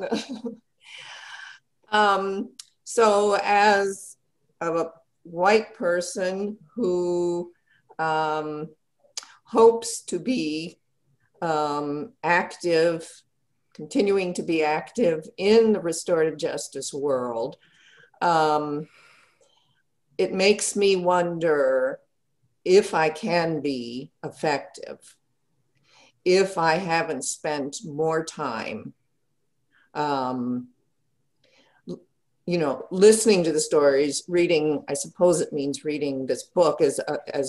no. So as a white person who hopes to be active, continuing to be active in the restorative justice world, it makes me wonder if I can be effective, if I haven't spent more time, you know, listening to the stories, reading, I suppose it means reading this book as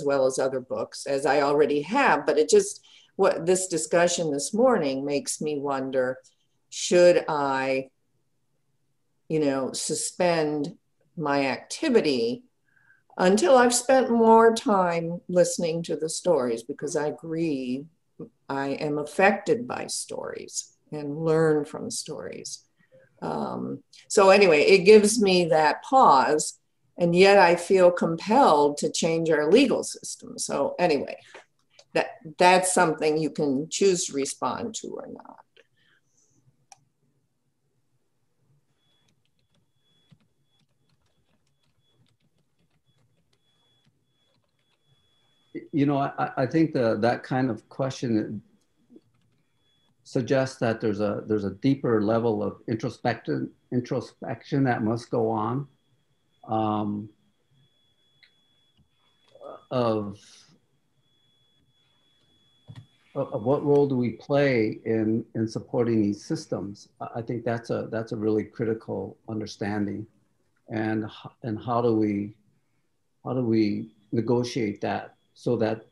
well as other books, as I already have, but it just, what this discussion this morning makes me wonder, should I, you know, suspend my activity until I've spent more time listening to the stories, because I agree, I am affected by stories and learn from stories. So anyway, it gives me that pause, and yet I feel compelled to change our legal system. So anyway, that's something you can choose to respond to or not. You know, I think that kind of question suggests that there's a deeper level of introspection that must go on, of what role do we play in supporting these systems. I think that's a really critical understanding, and how do we negotiate that so that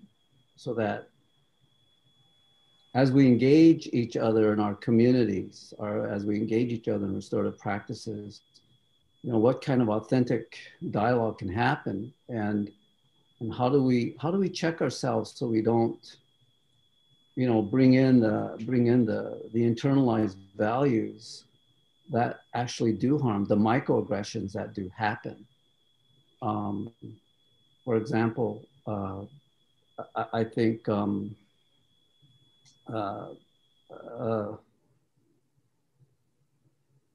as we engage each other in our communities, or as we engage each other in restorative practices, you know, what kind of authentic dialogue can happen, and how do we check ourselves so we don't, you know, bring in the internalized values that actually do harm, the microaggressions that do happen. For example, I think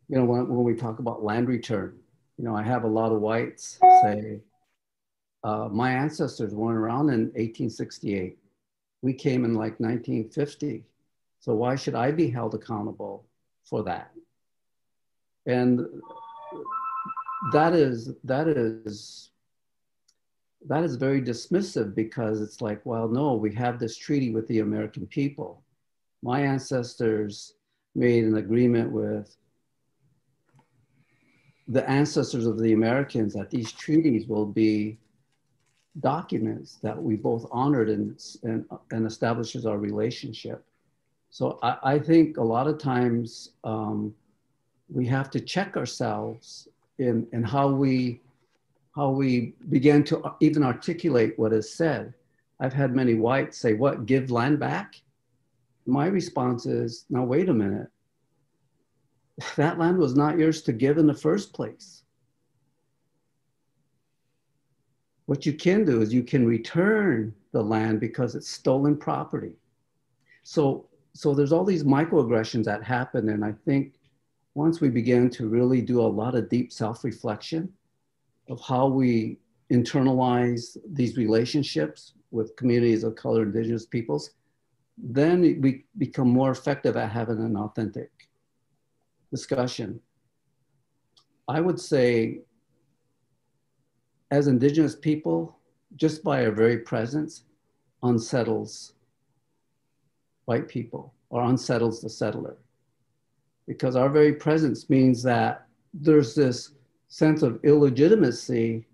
you know, when we talk about land return, you know, I have a lot of whites say, my ancestors weren't around in 1868. We came in like 1950. So why should I be held accountable for that? And that is very dismissive, because it's like, well, no, we have this treaty with the American people. My ancestors made an agreement with the ancestors of the Americans that these treaties will be documents that we both honored and establishes our relationship. So I think a lot of times we have to check ourselves in how we begin to even articulate what is said. I've had many whites say, what, give land back? My response is, now wait a minute. That land was not yours to give in the first place. What you can do is you can return the land because it's stolen property. So there's all these microaggressions that happen. And I think once we begin to really do a lot of deep self-reflection of how we internalize these relationships with communities of color, indigenous peoples, then we become more effective at having an authentic discussion. I would say, as indigenous people, just by our very presence, unsettles white people, or unsettles the settler. Because our very presence means that there's this sense of illegitimacy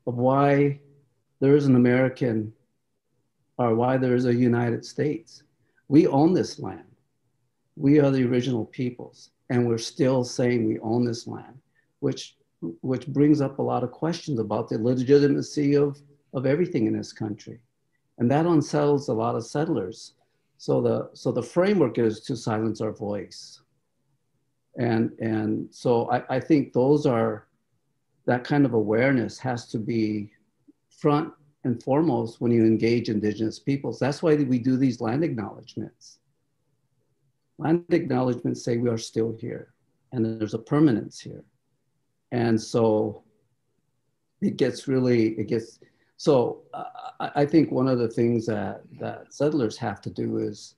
of why there is an American, or why there is a United States. We own this land. We are the original peoples, and we're still saying we own this land, which brings up a lot of questions about the legitimacy of everything in this country. And that unsettles a lot of settlers. So the framework is to silence our voice. And so I think that kind of awareness has to be front and foremost when you engage indigenous peoples. That's why we do these land acknowledgements. Land acknowledgements say we are still here, and there's a permanence here. And so I think one of the things that settlers have to do is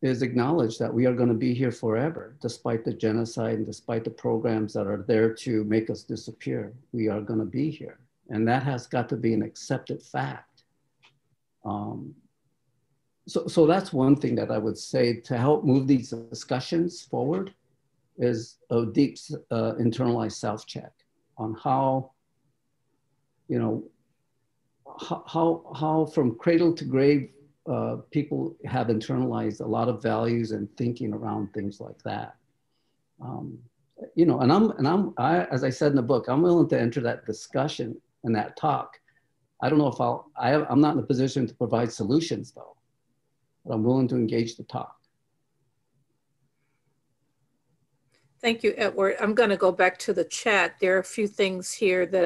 acknowledge that we are going to be here forever, despite the genocide and despite the programs that are there to make us disappear. We are going to be here. And that has got to be an accepted fact. So that's one thing that I would say to help move these discussions forward, is a deep internalized self-check on how, you know, how from cradle to grave, people have internalized a lot of values and thinking around things like that. You know, and as I said in the book, I'm willing to enter that discussion and that talk. I don't know if I'm not in a position to provide solutions though, but I'm willing to engage the talk. Thank you, Edward. I'm going to go back to the chat. There are a few things here that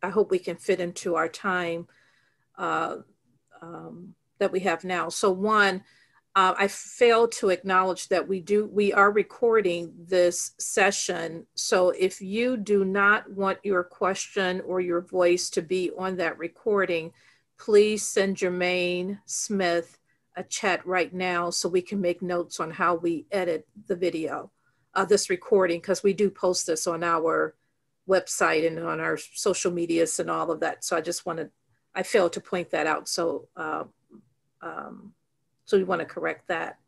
I hope we can fit into our time that we have now. So one, I failed to acknowledge that we are recording this session. So if you do not want your question or your voice to be on that recording, please send Jermaine Smith a chat right now so we can make notes on how we edit the video, this recording, because we do post this on our website and on our social medias and all of that. So I failed to point that out. So we want to correct that.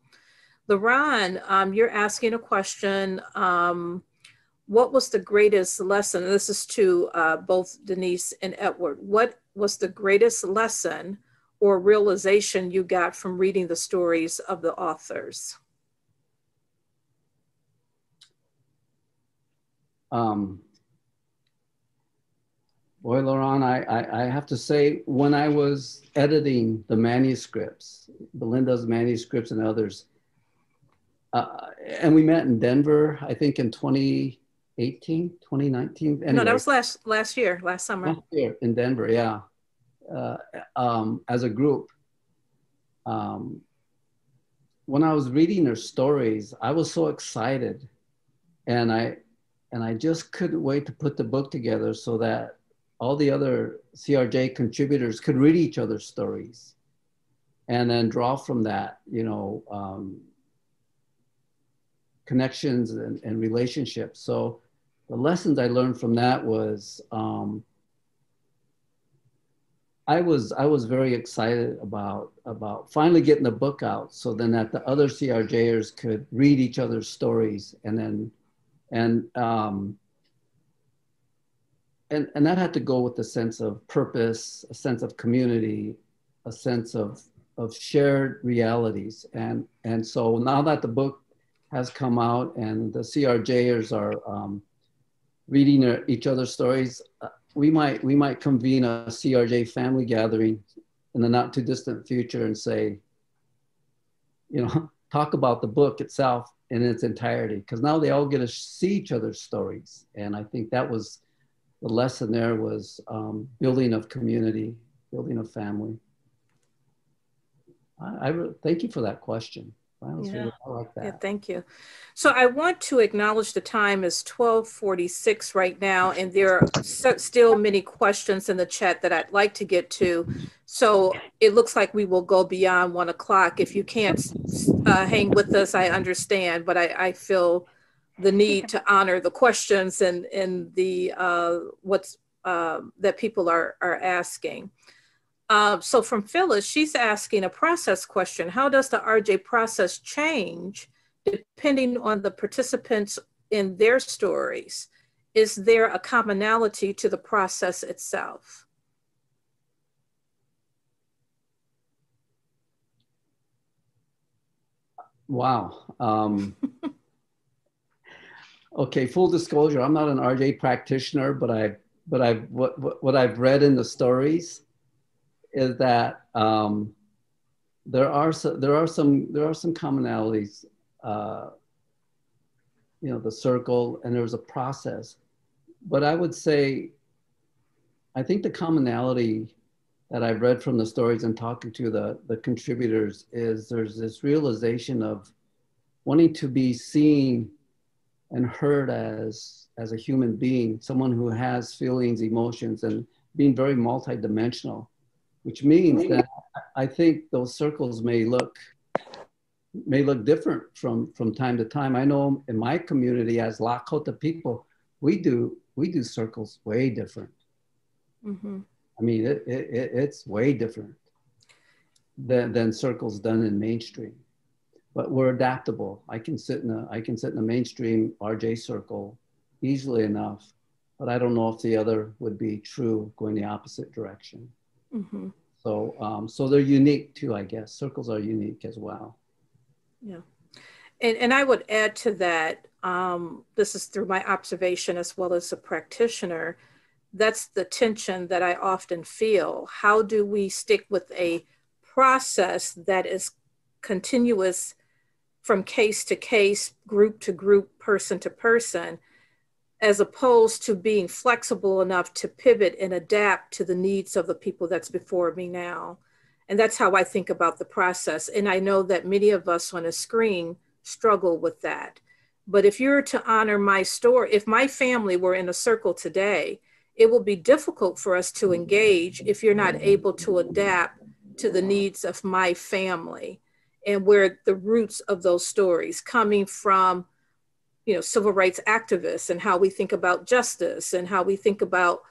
LaRon, you're asking a question. What was the greatest lesson? This is to both Denise and Edward. What was the greatest lesson or realization you got from reading the stories of the authors? Boy, Lauren, I have to say, when I was editing the manuscripts, Belinda's manuscripts and others, and we met in Denver, I think in 2018, 2019. Anyway, no, that was last year, last summer. Last year in Denver, yeah. As a group. When I was reading their stories, I was so excited, and I just couldn't wait to put the book together so that all the other CRJ contributors could read each other's stories and then draw from that, you know, connections and relationships. So the lessons I learned from that was, I was very excited about finally getting the book out, so then that the other CRJers could read each other's stories, and that had to go with a sense of purpose, a sense of community, a sense of shared realities, and so now that the book has come out and the CRJers are reading each other's stories, we might convene a CRJ family gathering in the not too distant future and say, you know, talk about the book itself in its entirety, because now they all get to see each other's stories. And I think that was the lesson there, was building of community, building of family. I really thank you for that question. Yeah. I like that. Yeah, thank you. So I want to acknowledge the time is 12:46 right now, and there are still many questions in the chat that I'd like to get to. So it looks like we will go beyond 1 o'clock. If you can't hang with us, I understand, but I feel the need to honor the questions and the what's that people are asking. So from Phyllis, she's asking a process question. How does the RJ process change depending on the participants in their stories? Is there a commonality to the process itself? Wow. Okay, full disclosure, I'm not an RJ practitioner, but what I've read in the stories is that there are some commonalities. You know, the circle, and there's a process. But I would say, I think the commonality that I've read from the stories and talking to the contributors is there's this realization of wanting to be seen and heard as a human being, someone who has feelings, emotions, and being very multidimensional. Which means that I think those circles may look different from time to time. I know in my community as Lakota people, we do circles way different. Mm-hmm. I mean, it's way different than circles done in mainstream. But we're adaptable. I can sit in a mainstream RJ circle easily enough, but I don't know if the other would be true going the opposite direction. Mm-hmm. So they're unique too, I guess. Circles are unique as well. Yeah. And I would add to that, this is through my observation as well as a practitioner, that's the tension that I often feel. How do we stick with a process that is continuous from case to case, group to group, person to person, as opposed to being flexible enough to pivot and adapt to the needs of the people that's before me now? And that's how I think about the process. And I know that many of us on a screen struggle with that. But if you're to honor my story, if my family were in a circle today, it will be difficult for us to engage if you're not able to adapt to the needs of my family and where the roots of those stories coming from, you know, civil rights activists, and how we think about justice and how we think about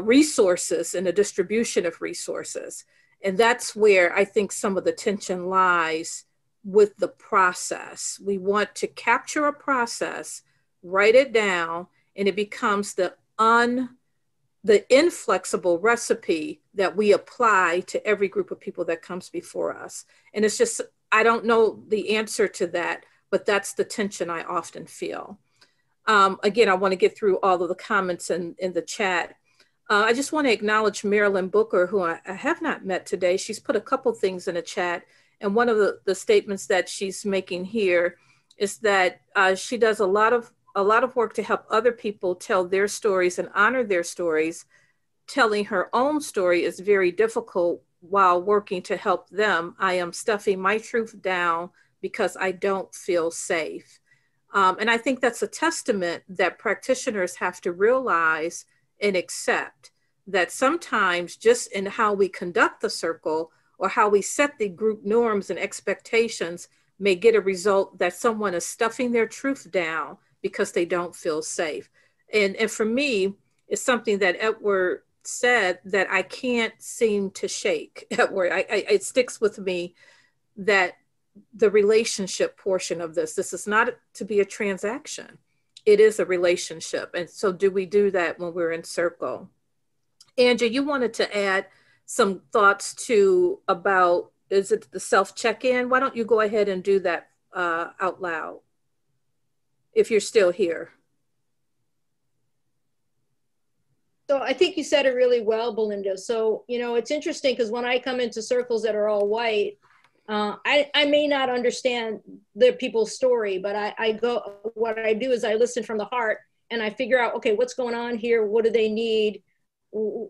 resources and the distribution of resources. And that's where I think some of the tension lies with the process. We want to capture a process, write it down, and it becomes the the inflexible recipe that we apply to every group of people that comes before us. And it's just, I don't know the answer to that, but that's the tension I often feel. Again, I want to get through all of the comments in the chat. I just want to acknowledge Marilyn Booker, who I have not met today. She's put a couple things in the chat. And one of the statements that she's making here is that she does a lot of work to help other people tell their stories and honor their stories. Telling her own story is very difficult while working to help them. I am stuffing my truth down because I don't feel safe. And I think that's a testament that practitioners have to realize and accept that sometimes just in how we conduct the circle or how we set the group norms and expectations may get a result that someone is stuffing their truth down because they don't feel safe. And for me, it's something that Edward said that I can't seem to shake. Edward, it sticks with me that the relationship portion of this is not to be a transaction. It is a relationship. And so do we do that when we're in circle? Angie, you wanted to add some thoughts too about, is it the self-check-in? Why don't you go ahead and do that out loud if you're still here? So I think you said it really well, Belinda. So, you know, it's interesting because when I come into circles that are all white, I may not understand the people's story, but what I do is I listen from the heart and I figure out, okay, what's going on here? What do they need?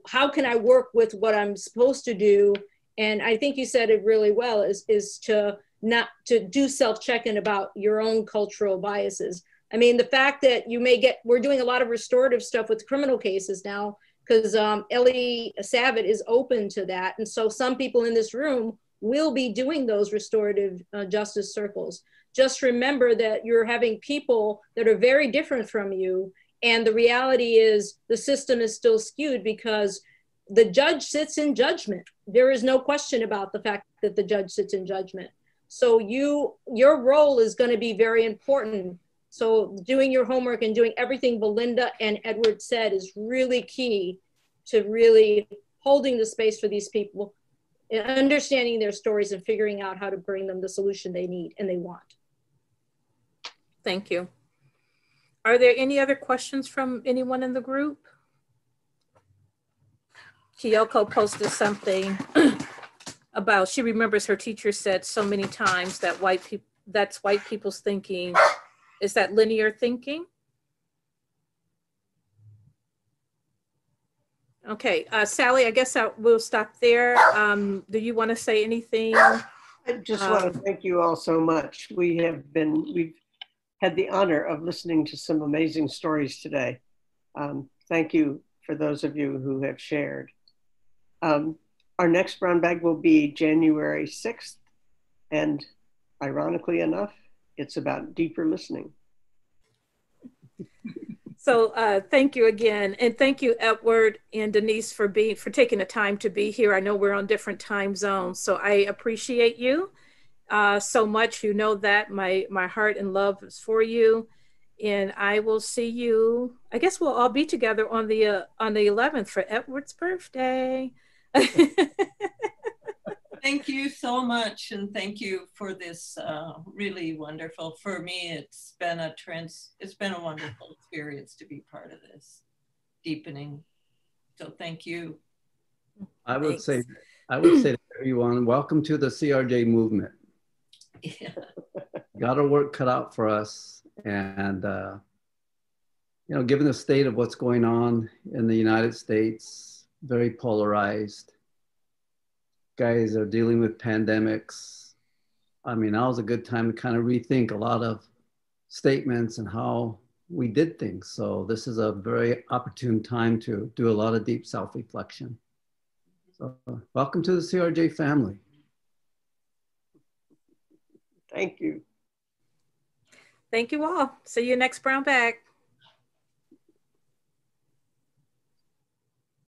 How can I work with what I'm supposed to do? And I think you said it really well, is to not to do self-check-in about your own cultural biases. I mean, the fact that we're doing a lot of restorative stuff with criminal cases now, because Ellie Savitt is open to that. And so some people in this room will be doing those restorative justice circles. Just remember that you're having people that are very different from you. And the reality is the system is still skewed because the judge sits in judgment. There is no question about the fact that the judge sits in judgment. So your role is going to be very important. So doing your homework and doing everything Belinda and Edward said is really key to really holding the space for these people and understanding their stories and figuring out how to bring them the solution they need and they want. Thank you. Are there any other questions from anyone in the group? Kyoko posted something about, she remembers her teacher said so many times that that's white people's thinking. Is that linear thinking? Okay, Sally, I guess we'll stop there. Do you want to say anything? I just want to thank you all so much. We've had the honor of listening to some amazing stories today. Thank you for those of you who have shared. Our next brown bag will be January 6th. And ironically enough, it's about deeper listening. So thank you again. And thank you, Edward and Denise, for taking the time to be here. I know we're on different time zones, so I appreciate you so much. You know that my heart and love is for you. And I will see you, I guess we'll all be together on the 11th for Edward's birthday. Thank you so much, and thank you for this really wonderful. For me, it's been a wonderful experience to be part of this deepening. So thank you. I would say to everyone, welcome to the CRJ movement. Yeah. Got our work cut out for us, and you know, given the state of what's going on in the United States, very polarized. Guys are dealing with pandemics. I mean, now is a good time to kind of rethink a lot of statements and how we did things. So this is a very opportune time to do a lot of deep self-reflection. So welcome to the CRJ family. Thank you. Thank you all. See you next brown bag.